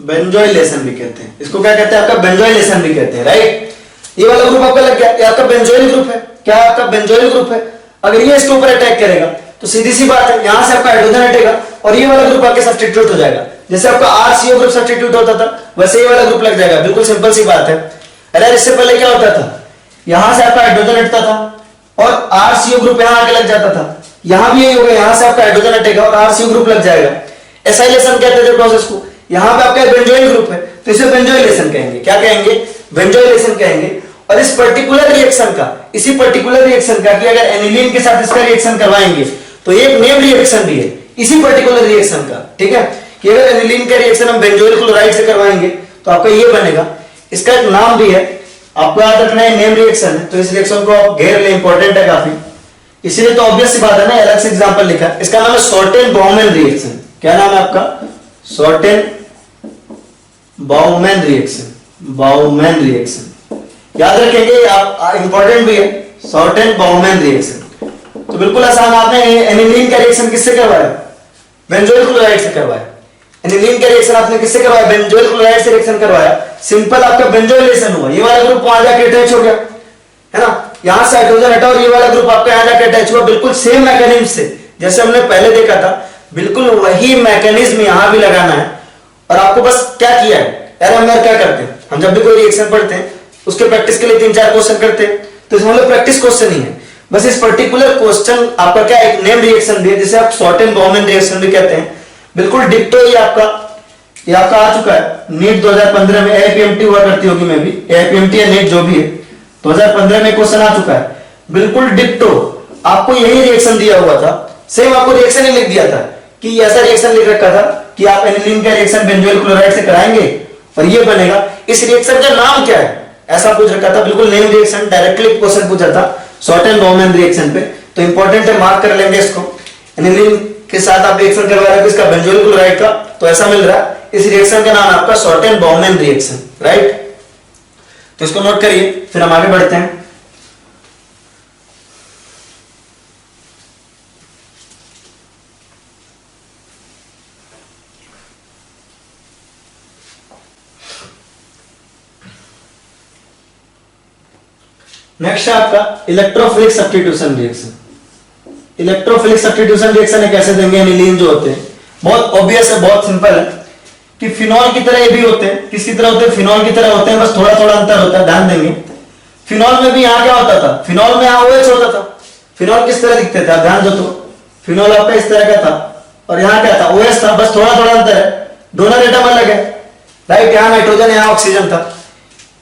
बेंजोइलेशन भी कहते हैं इसको, क्या कहते हैं आपका बेंजोइलेशन भी कहते हैं, राइट। ये वाला ग्रुप आपका लग गया, ये आपका बेंजोइल ग्रुप है, क्या आपका बेंजोइल ग्रुप है। अगर ये इसके ऊपर अटैक करेगा तो सीधी सी बात है यहां से आपका हाइड्रोजन हटेगा और ये वाला ग्रुप आके सब्स्टिट्यूट हो जाएगा। जैसे आपका RCO ग्रुप सब्स्टिट्यूट होता था वैसे ये वाला ग्रुप लग जाएगा, बिल्कुल सिंपल सी बात है। अरे इससे पहले क्या होता था, यहां से आपका हाइड्रोजन हटता था और RCO ग्रुप यहां आके लग जाता था, यहां भी यही होगा, यहां से आपका हाइड्रोजन हटेगा और RCO ग्रुप लग जाएगा। एसाइलेशन कहते थे प्रोसेस को। यहां पे आपका बेंजोइल ग्रुप है तो इसे बेंजोइलेशन कहेंगे, क्या कहेंगे, बेंजोइलेशन कहेंगे। और इस पर्टिकुलर रिएक्शन का, इसी पर्टिकुलर रिएक्शन का कि अगर एनिलीन के साथ इसका रिएक्शन करवाएंगे तो एक नेम रिएक्शन भी है इसी पर्टिकुलर रिएक्शन का, ठीक है, कि अगर एनिलीन का रिएक्शन हम बेंजोइल क्लोराइड से करवाएंगे तो आपका ये बनेगा। इसका एक नाम भी है, आपको याद रखना है, नेम रिएक्शन है, तो इस रिएक्शन को आप घेर ले, इंपॉर्टेंट है काफी, इसीलिए तो ऑब्वियस सी बात है ना, अलग से एग्जांपल लिखा है। इसका नाम है शॉर्टेन-बाउमैन रिएक्शन। क्या नाम है आपका, शॉर्टेन-बाउमैन रिएक्शन, बाउमैन रिएक्शन याद रखेंगे आप, इंपॉर्टेंट भी है, शॉर्टेन-बाउमैन रिएक्शन। तो बिल्कुल आसान, आपने एनिलीन का रिएक्शन किससे करवाया, बेंजोइल क्लोराइड से करवाया। एनिलीन का रिएक्शन आपने किससे करवाया, बेंजोइल क्लोराइड से रिएक्शन करवाया, सिंपल आपका बेंजोइलेशन हुआ, ये वाला ग्रुप वहां जाके अटैच हो गया है ना, यहां से हाइड्रोजन हटा और ये वाला ग्रुप आपका यहां जाके अटैच हुआ, बिल्कुल सेम मैकेनिज्म से जैसे हमने पहले देखा था, बिल्कुल वही मैकेनिज्म यहां भी लगाना है। और आपको बस क्या किया है, यार हम क्या करते हैं, हम जब भी कोई रिएक्शन पढ़ते हैं उसके प्रैक्टिस के लिए 3-4 क्वेश्चन करते हैं, तो इसमें मतलब प्रैक्टिस क्वेश्चन ही है, बस इस पर्टिकुलर क्वेश्चन आपका क्या एक नेम रिएक्शन भी है जिसे आप शॉर्टेन-बाउमैन रिएक्शन भी कहते हैं। बिल्कुल डिक्टो ये आपका आ चुका है, नीट 2015 में AIPMT हुआ करती होगी, मैं भी AIPMT या नीट जो भी है 2015 में क्वेश्चन आ चुका है, बिल्कुल डिक्टो आपको यही रिएक्शन दिया हुआ था, सेम आपको रिएक्शन ही लिख दिया था कि ऐसा रिएक्शन लिख रखा था कि आप एनिलीन का रिएक्शन बेंजोइल क्लोराइड से कराएंगे और ये बनेगा। इस रिएक्शन का नाम क्या है ऐसा पूछ रखा था, बिल्कुल नेम रिएक्शन, डायरेक्टली क्वेश्चन पूछा था शॉर्टेन-बाउमैन रिएक्शन पे, तो इंपॉर्टेंट है, मार्क कर लेंगे इसको। एनिलीन के साथ आप रिएक्शन करवा रहे हो किसका, बेंजोइल क्लोराइड का, तो ऐसा मिल रहा है, इस रिएक्शन का नाम है आपका शॉर्टेन-बाउमैन रिएक्शन, राइट। तो इसको नोट करिए, फिर हम आगे बढ़ते हैं। नेक्स्ट है आपका electrophilic substitution reaction. Electrophilic substitution reaction है, कैसे देंगे, एनिलीन जो होते हैं, बहुत ऑब्वियस है, बहुत सिंपल है कि फिनॉल की तरह ये भी होते हैं, किसकी तरह होते हैं, फिनॉल की तरह होते हैं, बस थोड़ा थोड़ा अंतर होता है, ध्यान देंगे। फिनॉल में भी यहाँ क्या होता था, फिनॉल में यहाँ OH होता था, फिनॉल किस तरह दिखते थे, आप ध्यान दो तो, फिनॉल आपका इस तरह का था और यहाँ क्या था, OH था, बस थोड़ा थोड़ा अंतर है, डोनर एटम अलग है, राइट, यहाँ नाइट्रोजन यहाँ ऑक्सीजन था,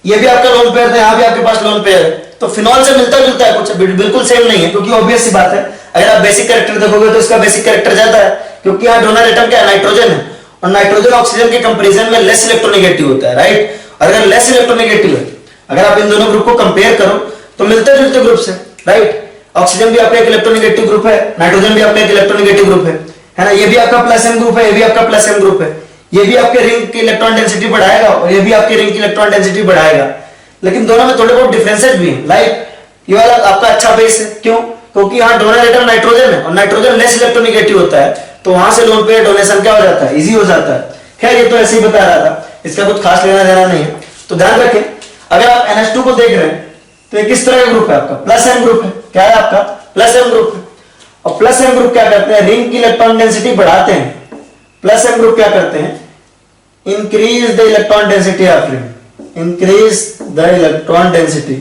ये भी आपका लोन पेयर था, यहाँ भी आपके पास लोन पेयर है, तो फिनॉल से मिलता जुलता है, कुछ बिल्कुल सेम नहीं है, क्योंकि ऑब्वियस सी बात है, अगर आप बेसिक कैरेक्टर देखोगे तो इसका बेसिक कैरेक्टर ज्यादा है, क्योंकि यहाँ डोनर एटम क्या है, नाइट्रोजन है, और नाइट्रोजन ऑक्सीजन के कंपैरिजन में लेस इलेक्ट्रोनेगेटिव होता है, राइट। और अगर लेस इलेक्ट्रोनेगेटिव है, अगर आप इन दोनों ग्रुप को कंपेयर करो तो मिलते जुलते ग्रुप्स है, राइट। ऑक्सीजन भी आपका एक इलेक्ट्रोनेगेटिव ग्रुप है, नाइट्रोजन भी आपका एक इलेक्ट्रोनेगेटिव ग्रुप है ना, ये भी आपका प्लस एम ग्रुप है, ये भी आपका प्लस एम ग्रुप है, ये भी आपके रिंग की इलेक्ट्रॉन डेंसिटी बढ़ाएगा और ये भी आपके रिंग की इलेक्ट्रॉन डेंसिटी बढ़ाएगा, लेकिन दोनों में थोड़े बहुत डिफरेंसेस भी हैं। लाइक ये वाला आपका अच्छा बेस है, क्यों? क्योंकि यहाँ डोनर एटम नाइट्रोजन है और नाइट्रोजन लेस इलेक्ट्रोनेगेटिव होता है, तो वहां से लोन पेयर डोनेशन क्या हो जाता है, इजी हो जाता है। खैर ये तो ऐसे ही बता रहा था, इसका कुछ खास लेना देना नहीं है। तो ध्यान रखें, अगर आप NH2 को देख रहे हैं तो ये किस तरह का ग्रुप है आपका? प्लस एम ग्रुप है। क्या है आपका? प्लस एम ग्रुप है। और प्लस एम ग्रुप क्या करते हैं? रिंग की इलेक्ट्रॉन डेंसिटी बढ़ाते हैं। प्लस एम ग्रुप क्या करते हैं? Increase the electron density of ring, increase the electron density,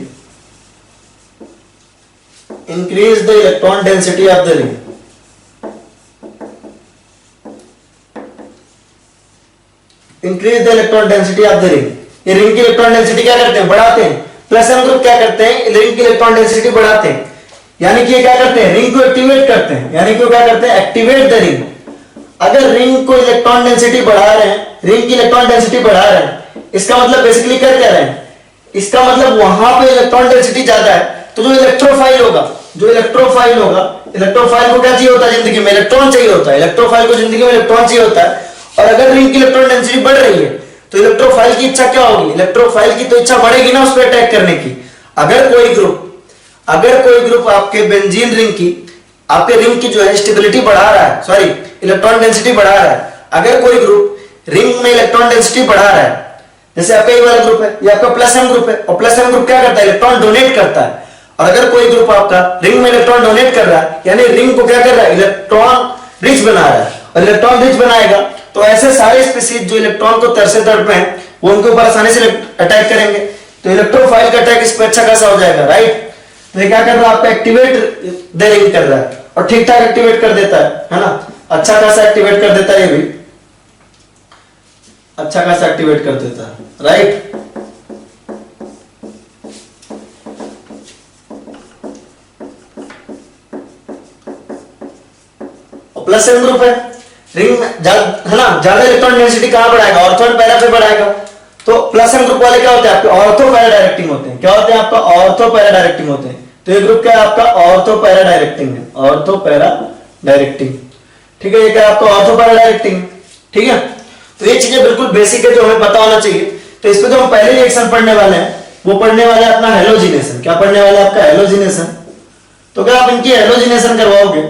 increase the electron density of the ring. Increase the electron density of the ring, ये रिंग की electron density क्या करते हैं? बढ़ाते हैं। प्लस एम ग्रुप क्या करते हैं? रिंग की इलेक्ट्रॉन डेंसिटी बढ़ाते हैं, यानी कि ये क्या करते हैं? रिंग को एक्टिवेट करते हैं, यानी कि वो क्या करते हैं? Activate the ring. अगर रिंग को इलेक्ट्रॉन डेंसिटी बढ़ा रहे हैं, रिंग की इलेक्ट्रॉन डेंसिटी बढ़ा रहे हैं, इसका मतलब बेसिकली कर क्या रहे हैं? इसका मतलब वहां पे इलेक्ट्रॉन डेंसिटी ज्यादा है, तो जो इलेक्ट्रोफाइल होगा, जो इलेक्ट्रोफाइल होगा, इलेक्ट्रोफाइल को क्या चाहिए होता है जिंदगी में? इलेक्ट्रॉन चाहिए होता है। इलेक्ट्रोफाइल को जिंदगी में इलेक्ट्रॉन चाहिए होता है। और अगर रिंग की इलेक्ट्रॉन डेंसिटी बढ़ रही है तो इलेक्ट्रोफाइल की इच्छा क्या होगी? इलेक्ट्रोफाइल की तो इच्छा बढ़ेगी ना उस पर अटैक करने की। अगर कोई ग्रुप आपके बेंजीन रिंग की, आपके रिंग की जो है स्टेबिलिटी बढ़ा रहा है, सॉरी इलेक्ट्रॉन डेंसिटी बढ़ा रहा है, अगर कोई ग्रुप रिंग में इलेक्ट्रॉन डेंसिटी बढ़ा रहा है, जैसे आपका ये वाला ग्रुप है, ये आपका प्लस एम ग्रुप है, और प्लस एम ग्रुप क्या करता है? इलेक्ट्रॉन डोनेट करता है। और अगर कोई ग्रुप आपका रिंग में इलेक्ट्रॉन डोनेट कर रहा है, यानी रिंग को क्या कर रहा है? इलेक्ट्रॉन रिच बना रहा है। और इलेक्ट्रॉन रिच बनाएगा तो ऐसे सारे स्पीसीज जो इलेक्ट्रॉन को तरसे तड़पे हैं, वो उनके ऊपर आसानी से अटैक करेंगे। तो इलेक्ट्रोफाइल का अटैक इस पर अच्छा खासा हो जाएगा, राइट? तो ये क्या कर रहा है? आपका एक्टिवेट द रिंग कर रहा है, और ठीक ठाक एक्टिवेट कर देता है ना? अच्छा खासा एक्टिवेट कर देता है, ये भी अच्छा खासा एक्टिवेट कर देता है, राइट? प्लस एम ग्रुप है, रिंग में है ना, ज्यादा इलेक्ट्रॉन डेंसिटी कहां बढ़ाएगा? ऑर्थो एंड पैरा पे बढ़ाएगा। तो प्लस एम ग्रुप वाले क्या होते हैं? आपके ऑर्थो पैरा डायरेक्टिंग होते हैं। क्या होते हैं? आपका ऑर्थो पैरा डायरेक्टिंग होते हैं। तो ये ग्रुप क्या है? आपका ऑर्थो पैरा डायरेक्टिंग है, ऑर्थो पैरा डायरेक्टिंग। ठीक है, ये क्या आपका ऑर्थो पैरा डायरेक्टिंग? ठीक है, तो ये चीजें बिल्कुल बेसिक है जो हमें पता होना चाहिए। तो इस पे जो हम पहले रिएक्शन पढ़ने वाले हैं वो पढ़ने वाले हैं अपना हेलोजिनेशन। क्या पढ़ने वाले हैं? आपका हेलोजिनेशन। तो क्या आप इनकी हेलोजिनेशन करवाओगे?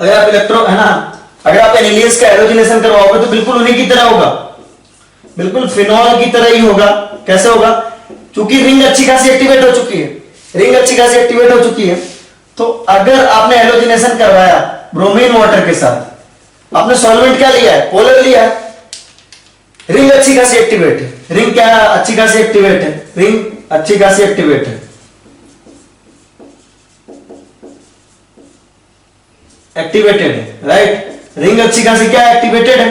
अगर आप है ना, अगर आप एनिलियंस का हेलोजिनेशन करवाओगे तो बिल्कुल उन्हीं की तरह होगा, बिल्कुल फिनॉल की तरह ही होगा। कैसे होगा? क्योंकि रिंग अच्छी खासी एक्टिवेट हो चुकी है, रिंग अच्छी खासी एक्टिवेट हो चुकी है। तो अगर आपने हेलोजिनेशन करवाया ब्रोमीन वाटर के साथ, आपने सॉल्वेंट क्या लिया है? पोलर लिया है। रिंग अच्छी खासी एक्टिवेट है, रिंग क्या अच्छी खासी एक्टिवेट है, रिंग अच्छी खासी एक्टिवेट है, एक्टिवेटेड है, राइट? रिंग अच्छी खासी क्या एक्टिवेटेड है।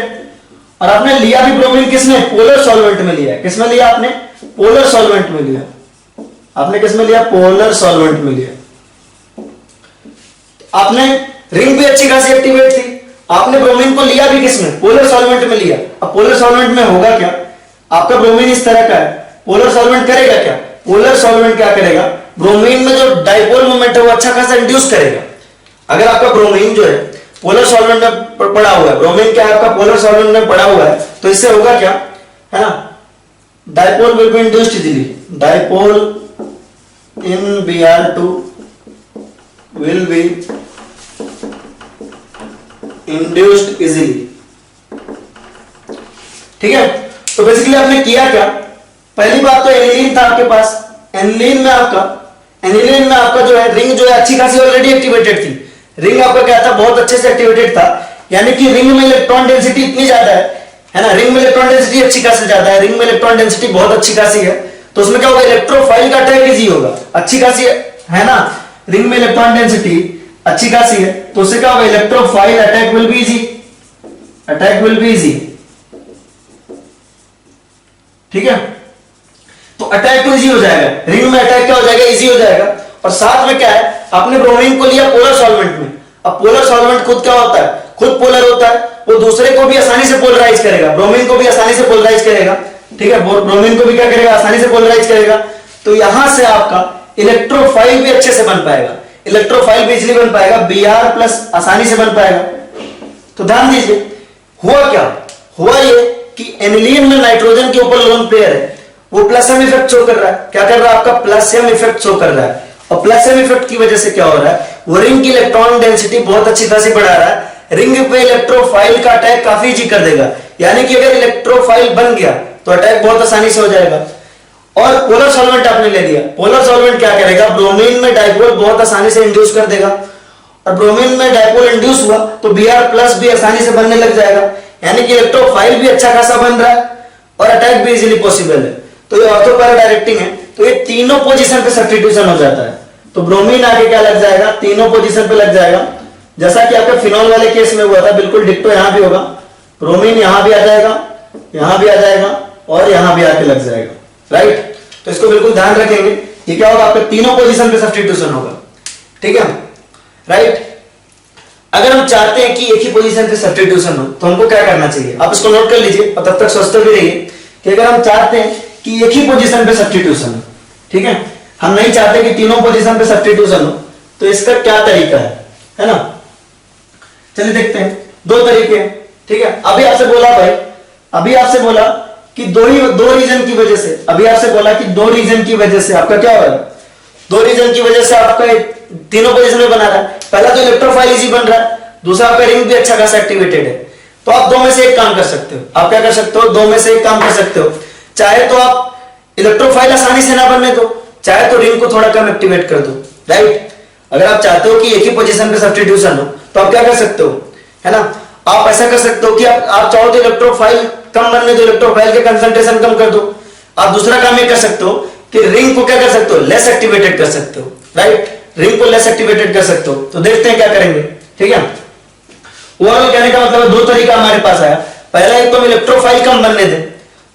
और आपने लिया भी ब्रोमीन किसमें? पोलर सॉल्वेंट में लिया है। किसमें लिया आपने? पोलर सॉल्वेंट में लिया। आपने किसमें लिया? पोलर सॉल्वेंट में लिया। आपने रिंग भी अच्छी खासी एक्टिवेट थी, आपने ब्रोमीन को लिया भी किसमें? पोलर सॉल्वेंट में लिया। अब पोलर सॉल्वेंट में होगा क्या? आपका ब्रोमीन इस तरह का है, पोलर सॉल्वेंट करेगा क्या? पोलर सॉल्वेंट क्या करेगा? ब्रोमीन में जो डाइपोल मोमेंट है वो अच्छा खासा इंड्यूस करेगा। अगर आपका ब्रोमीन जो है पोलर सॉल्वेंट में पड़ा हुआ है, ब्रोमीन क्या है आपका? पोलर सॉल्वेंट में पड़ा हुआ है, तो इससे होगा क्या? है ना, dipole will be induced easily. Dipole in Br2 will be induced easily. ठीक है, तो बेसिकली आपने किया क्या? पहली बात तो एनिलीन था आपके पास, एनिलीन में आपका जो है रिंग जो है अच्छी खासी ऑलरेडी एक्टिवेटेड थी। रिंग आपका क्या था? बहुत अच्छे से एक्टिवेटेड था, यानी कि रिंग में इलेक्ट्रॉन डेंसिटी इतनी ज्यादा है ना, रिंग में इलेक्ट्रॉन डेंसिटी अच्छी खासी ज्यादा है, रिंग में इलेक्ट्रॉन डेंसिटी बहुत अच्छी खासी है। तो उसमें क्या होगा? इलेक्ट्रोफाइल का अटैक इजी होगा, अच्छी खासी है ना, रिंग में इलेक्ट्रॉन डेंसिटी अच्छी खासी है, तो उससे क्या होगा? Electrophile attack will be easy, attack will be easy. ठीक है, तो अटैक तो इजी हो जाएगा, रिंग में अटैक क्या हो जाएगा? इजी हो जाएगा। और साथ में क्या है? आपने ब्रोमीन को लिया पोलर सॉल्वेंट में। अब पोलर सॉल्वेंट खुद क्या होता है? खुद पोलर होता है, वो दूसरे को भी आसानी से पोलराइज करेगा, ब्रोमीन को भी आसानी से पोलराइज करेगा। ठीक है, ब्रोमीन को भी क्या करेगा? आसानी से पोलराइज करेगा। तो यहां से आपका इलेक्ट्रोफाइल भी अच्छे से बन पाएगा, इलेक्ट्रोफाइल भी इजीली बन पाएगा, Br+ आसानी से बन पाएगा। तो ध्यान दीजिए, हुआ क्या? हुआ ये कि एनिलीन में नाइट्रोजन के ऊपर लोन पेयर है, वो प्लस एम इफेक्ट शो कर रहा है। क्या कर रहा है? आपका प्लस एम इफेक्ट शो कर रहा है। और प्लस एम इफेक्ट की वजह से क्या हो रहा है? वो रिंग की इलेक्ट्रॉन डेंसिटी बहुत अच्छी तरह से बढ़ा रहा है। रिंग पे इलेक्ट्रोफाइल का अटैक काफी इजी कर देगा, यानी कि अगर इलेक्ट्रोफाइल बन गया तो अटैक बहुत आसानी से हो जाएगा। और पोलर सॉल्वेंट आपने ले लिया, पोलर सॉल्वेंट क्या करेगा? ब्रोमीन में डाइपोल बहुत आसानी से इंड्यूस कर देगा, और ब्रोमीन में डाइपोल इंड्यूस हुआ तो Br+ भी आसानी से बनने लग जाएगा, यानी कि इलेक्ट्रोफाइल भी अच्छा खासा बन रहा है और अटैक भी इजीली पॉसिबल है। तो ये ऑर्थो पैरा डायरेक्टिंग है, तो ये तीनों पोजीशन पे सब्स्टिट्यूशन हो जाता है। तो ब्रोमीन आगे क्या लग जाएगा? तीनों पोजीशन पे लग जाएगा, जैसा कि आपके फिनॉल वाले केस में हुआ था, बिल्कुल डिक्टो यहां भी होगा। ब्रोमीन यहां भी आ जाएगा, यहां भी आ जाएगा और यहां भी आके लग जाएगा, राइट। तो इसको बिल्कुल ध्यान रखेंगे, ये क्या होगा? आपके तीनों पोजीशन पे सब्स्टिट्यूशन होगा, ठीक है, राइट। अगर हम चाहते हैं कि एक ही पोजीशन पे सब्स्टिट्यूशन हो तो हमको क्या करना चाहिए? आप इसको नोट कर लीजिए और तब तक सोचते भी रहिए कि अगर हम चाहते हैं कि एक ही पोजीशन पे सब्स्टिट्यूशन हो, ठीक है, हम नहीं चाहते कि तीनों पोजीशन पे सब्स्टिट्यूशन हो, तो इसका क्या तरीका है ना? चलिए देखते हैं। दो तरीके हैं, ठीक है। अभी आपसे बोला भाई, अभी आपसे बोला कि दो रीजन की वजह से, अभी आपसे बोला कि दो रीजन की वजह से आपका क्या हो रहा है? दो रीजन की वजह से आपका तीनों पोजीशन में बना रहा है। पहला तो इलेक्ट्रोफाइल इजी बन रहा है, दूसरा आपका रिंग भी अच्छा खासा एक्टिवेटेड है। तो आप दो में से एक काम कर सकते हो। आप क्या कर सकते हो? दो में से एक काम कर सकते हो। चाहे तो आप इलेक्ट्रोफाइल आसानी से ना बनने दो, चाहे तो रिंग को थोड़ा कम एक्टिवेट कर दो, राइट। अगर आप चाहते हो कि एक ही पोजीशन पे सब्स्टिट्यूशन हो तो आप क्या कर सकते हो, है ना? आप ऐसा कर सकते हो कि आप चाहो तो इलेक्ट्रोफाइल कम बनने दो, इलेक्ट्रोफाइल के कंसंट्रेशन कम कर दो। आप दूसरा काम ये कर सकते हो कि रिंग को क्या कर सकते हो? लेस एक्टिवेटेड कर सकते हो, राइट। रिंग को लेस एक्टिवेटेड कर सकते हो। तो देखते हैं क्या करेंगे, ठीक है। ओवरऑल कहने का मतलब दो तरीका हमारे पास आया। पहला, एक तो हम इलेक्ट्रोफाइल कम बनने दें,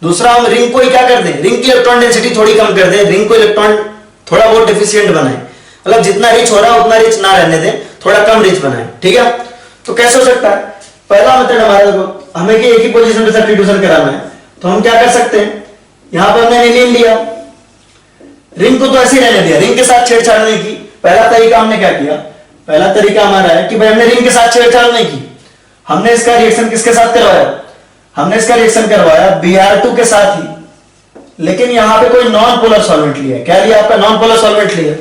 दूसरा हम रिंग को ही क्या कर दें? रिंग की इलेक्ट्रॉन डेंसिटी थोड़ी कम कर दें, रिंग को इलेक्ट्रॉन थोड़ा बहुत डिफिशिएंट बनाए, मतलब जितना रिच हो रहा है उतना रिच ना रहने दें, थोड़ा कम रिच बनाए, ठीक है। तो कैसे हो सकता है? पहला मेथड हमारा देखो, हमें कि एक ही पोजीशन पे सब्स्टिट्यूशन कराना है, तो हम क्या कर सकते हैं? यहां पर हमने एनिलीन लिया, रिंग को तो ऐसे ही रहने दिया, रिंग के साथ छेड़छाड़ नहीं की। पहला तरीका हमने क्या किया? पहला तरीका हमारा है कि भाई हमने रिंग के साथ छेड़छाड़ नहीं की, हमने इसका रिएक्शन किसके साथ करवाया? हमने इसका रिएक्शन करवाया Br2 के साथ ही, लेकिन यहां पे कोई नॉन पोलर सॉल्वेंट लिया है। क्या लिया? आपका नॉन पोलर सॉल्वेंट लिया।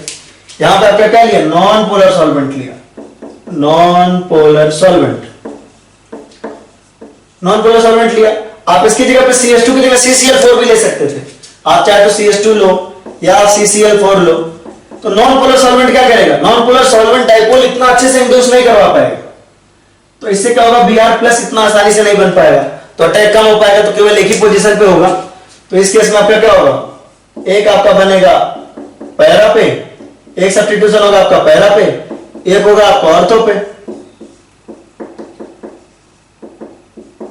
यहां पे आपका क्या लिया? नॉन पोलर सॉल्वेंट लिया, non polar solvent, non polar solvent लिया। आप इसकी जगह पे CH2 की जगह CCl4 भी ले सकते थे। आप चाहे तो CH2 लो या CCl4 लो। तो नॉन पोलर सॉल्वेंट क्या करेगा? नॉन पोलर सॉल्वेंट डाइपोल इतना अच्छे से इंड्यूस नहीं करवा पाएगा, तो इससे क्या होगा? Br+ इतना आसानी से नहीं बन पाएगा, तो अटैक कम हो पाएगा, तो केवल एक ही पोजीशन पे होगा। तो इस केस में आपका क्या होगा? एक आपका बनेगा पैरा पे, एक सब्स्टिट्यूशन होगा आपका पैरा पे, एक होगा आपका ऑर्थो पे,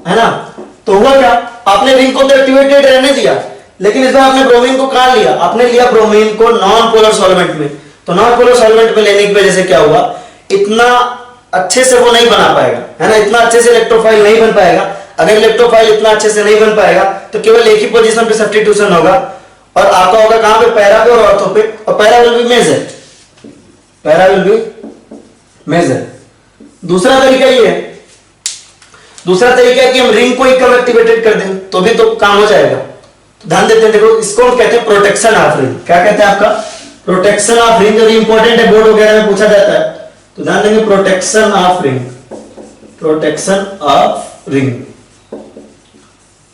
है ना। तो हुआ क्या? आपने रिंग को तो एक्टिवेटेड रहने दिया, लेकिन इस बार आपने ब्रोमीन को कहां लिया? आपने लिया ब्रोमीन को नॉन पोलर सॉल्वेंट में। तो नॉन पोलर सॉल्वेंट में लेने की वजह से क्या हुआ? इतना अच्छे से वो नहीं बना पाएगा, है ना, इतना अच्छे से इलेक्ट्रोफाइल नहीं बन पाएगा। अगर इलेक्ट्रोफाइल इतना अच्छे से नहीं बन पाएगा तो केवल एक ही पोजीशन पे सब्स्टिट्यूशन होगा, और आपका होगा कहां पे? पैरा पे और ऑर्थो पे, और para will be major, para will be major. दूसरा तरीका ये है, दूसरा तरीका है कि हम रिंग को ही कम एक्टिवेटेड कर दें, तो भी तो काम हो जाएगा। तो ध्यान देते हैं, देखो इसको हम कहते हैं प्रोटेक्शन ऑफ रिंग। क्या कहते हैं? आपका प्रोटेक्शन ऑफ रिंग। और इंपॉर्टेंट है, बोर्ड वगैरह में पूछा जाता है, तो ध्यान देंगे protection of ring, protection of ring.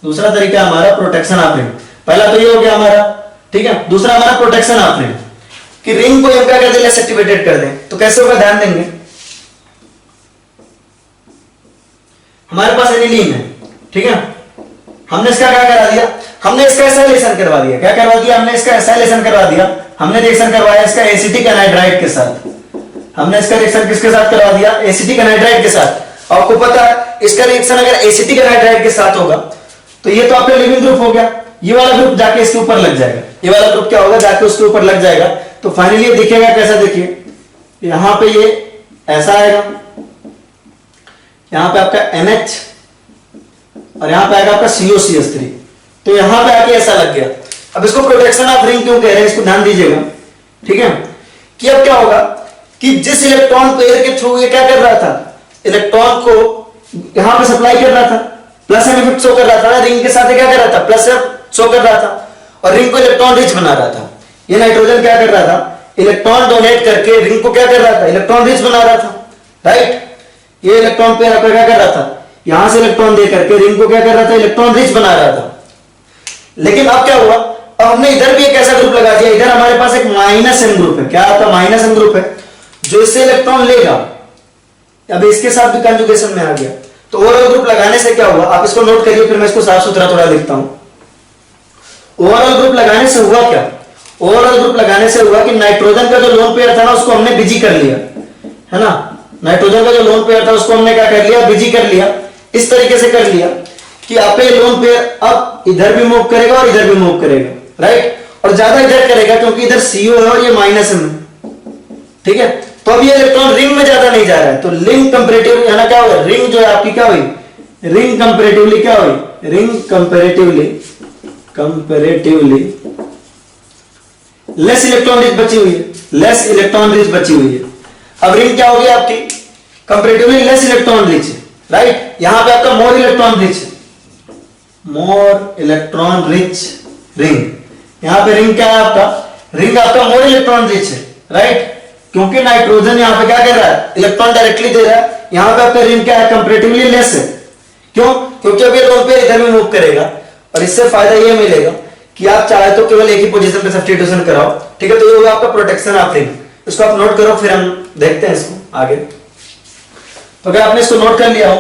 दूसरा तरीका हमारा प्रोटेक्शन ऑफ रिंग। पहला तो ये हो गया हमारा, ठीक है। दूसरा हमारा प्रोटेक्शन ऑफ रिंग, कि रिंग को हम क्या कर दें? लेस एक्टिवेटेड कर दें। तो कैसे होगा? ध्यान देंगे, हमारे पास एनिलीन है, ठीक है। हमने इसका क्या करा दिया? हमने इसका एसाइलेशन करवा दिया। क्या करवा दिया? हमने इसका एसाइलेशन करवा दिया। हमने रिएक्शन करवाया इसका एसिटिक एनहाइड्राइड के साथ। हमने इसका रिएक्शन किसके साथ करवा दिया? एसिटिक एनहाइड्राइड के साथ। आपको पता है इसका रिएक्शन अगर एसिटिक एनहाइड्राइड के साथ होगा तो ये तो आपका लिविंग ग्रुप हो गया, ये वाला ग्रुप जाके इसके ऊपर लग जाएगा, ये वाला ग्रुप क्या होगा? जाके उसके ऊपर लग जाएगा। तो फाइनली दिखेगा कैसा? देखिए यहां पे ये ऐसा आएगा, यहां पे आपका NH और यहां पे आएगा आपका COCH3। तो यहां पे आके ऐसा लग गया। अब इसको प्रोटेक्शन ऑफ रिंग क्यों कह रहे हैं? इसको ध्यान दीजिएगा, ठीक है। कि अब क्या होगा कि जिस इलेक्ट्रॉन पेयर के थ्रू ये क्या कर रहा था? इलेक्ट्रॉन को यहां पे सप्लाई कर रहा था, प्लस एम इफेक्ट शो कर रहा था ना, रिंग के साथ क्या कर रहा था? प्लस एम शो कर रहा था। और रिंग को इलेक्ट्रॉन रिच बना रहा था। ये नाइट्रोजन क्या कर रहा था, इलेक्ट्रॉन डोनेट करके रिंग को क्या कर रहा था, इलेक्ट्रॉन रिच बना रहा था, राइट। ये इलेक्ट्रॉन पेयर आपका क्या कर रहा था, यहां से इलेक्ट्रॉन दे करके रिंग को क्या कर रहा था, इलेक्ट्रॉन रिच बना रहा था। लेकिन अब क्या हुआ, अब हमने इधर भी एक ऐसा ग्रुप लगा दिया, इधर हमारे पास एक माइनस एन ग्रुप है। क्या आपका माइनस एन ग्रुप है जो इससे इलेक्ट्रॉन लेगा, अब इसके साथ भी कंजुगेशन में आ गया। तो ओवरऑल ग्रुप लगाने से क्या हुआ, आप इसको नोट करिए, फिर मैं इसको साफ सुथरा थोड़ा लिखता हूं। ओवरऑल ग्रुप लगाने से हुआ क्या, ओवरऑल ग्रुप लगाने से हुआ कि नाइट्रोजन का जो लोन पेयर था ना उसको हमने बिजी कर लिया, है ना। नाइट्रोजन का जो लोन पेयर था उसको हमने क्या कर लिया, बिजी कर लिया। इस तरीके से कर लिया कि आपका ये लोन पेयर अब इधर भी मूव करेगा और इधर भी मूव करेगा, राइट। और ज्यादा इधर करेगा क्योंकि इधर CO है और ये माइनस है, ठीक है। तो अब ये इलेक्ट्रॉन रिंग में ज्यादा नहीं जा रहा है, तो रिंग कंपैरेटिव है ना, क्या हुआ, रिंग जो है आपकी क्या हुई, रिंग कंपैरेटिवली क्या हुई, ring comparatively less electron rich बची हुई है, लेस इलेक्ट्रॉन रिच बची हुई है। अब रिंग क्या होगी आपकी, comparatively less electron rich, right. यहां पे आपका more electron rich, more electron rich ring. यहां पे रिंग क्या है आपका, रिंग आपका मोर इलेक्ट्रॉन रिच है, राइट। क्योंकि नाइट्रोजन यहां पे क्या कर रहा है, इलेक्ट्रॉन डायरेक्टली दे रहा है। यहां पे आपका रिंग क्या है, कंपैरेटिवली लेस है। क्यों, क्योंकि अब ये लोन पेयर इधर भी मूव करेगा और इससे फायदा ये मिलेगा कि आप चाहे तो केवल एक ही पोजीशन पे सब्स्टिट्यूशन कराओ, ठीक है। तो ये होगा आपका प्रोटेक्शन ऑफ रिंग। इसको आप नोट करो, फिर हम देखते हैं इसको आगे। तो अगर आपने इसको नोट कर लिया हो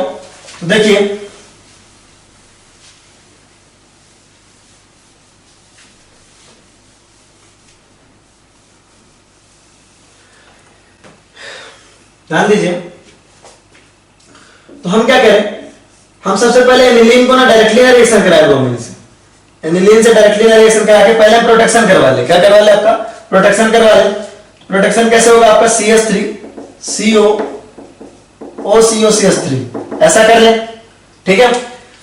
तो देखिए, ध्यान दीजिए। तो हम क्या करें, हम सबसे पहले एनिलीन को ना डायरेक्टली रिएक्शन कराए ब्रोमीन से, एनिलीन से डायरेक्टली रिएक्शन करा के पहले हम प्रोटेक्शन करवा ले। क्या करवा ले, आपका प्रोटेक्शन करवा ले। प्रोटेक्शन कैसे होगा आपका, CS3 CO OCO CS3 ऐसा कर ले, ठीक है।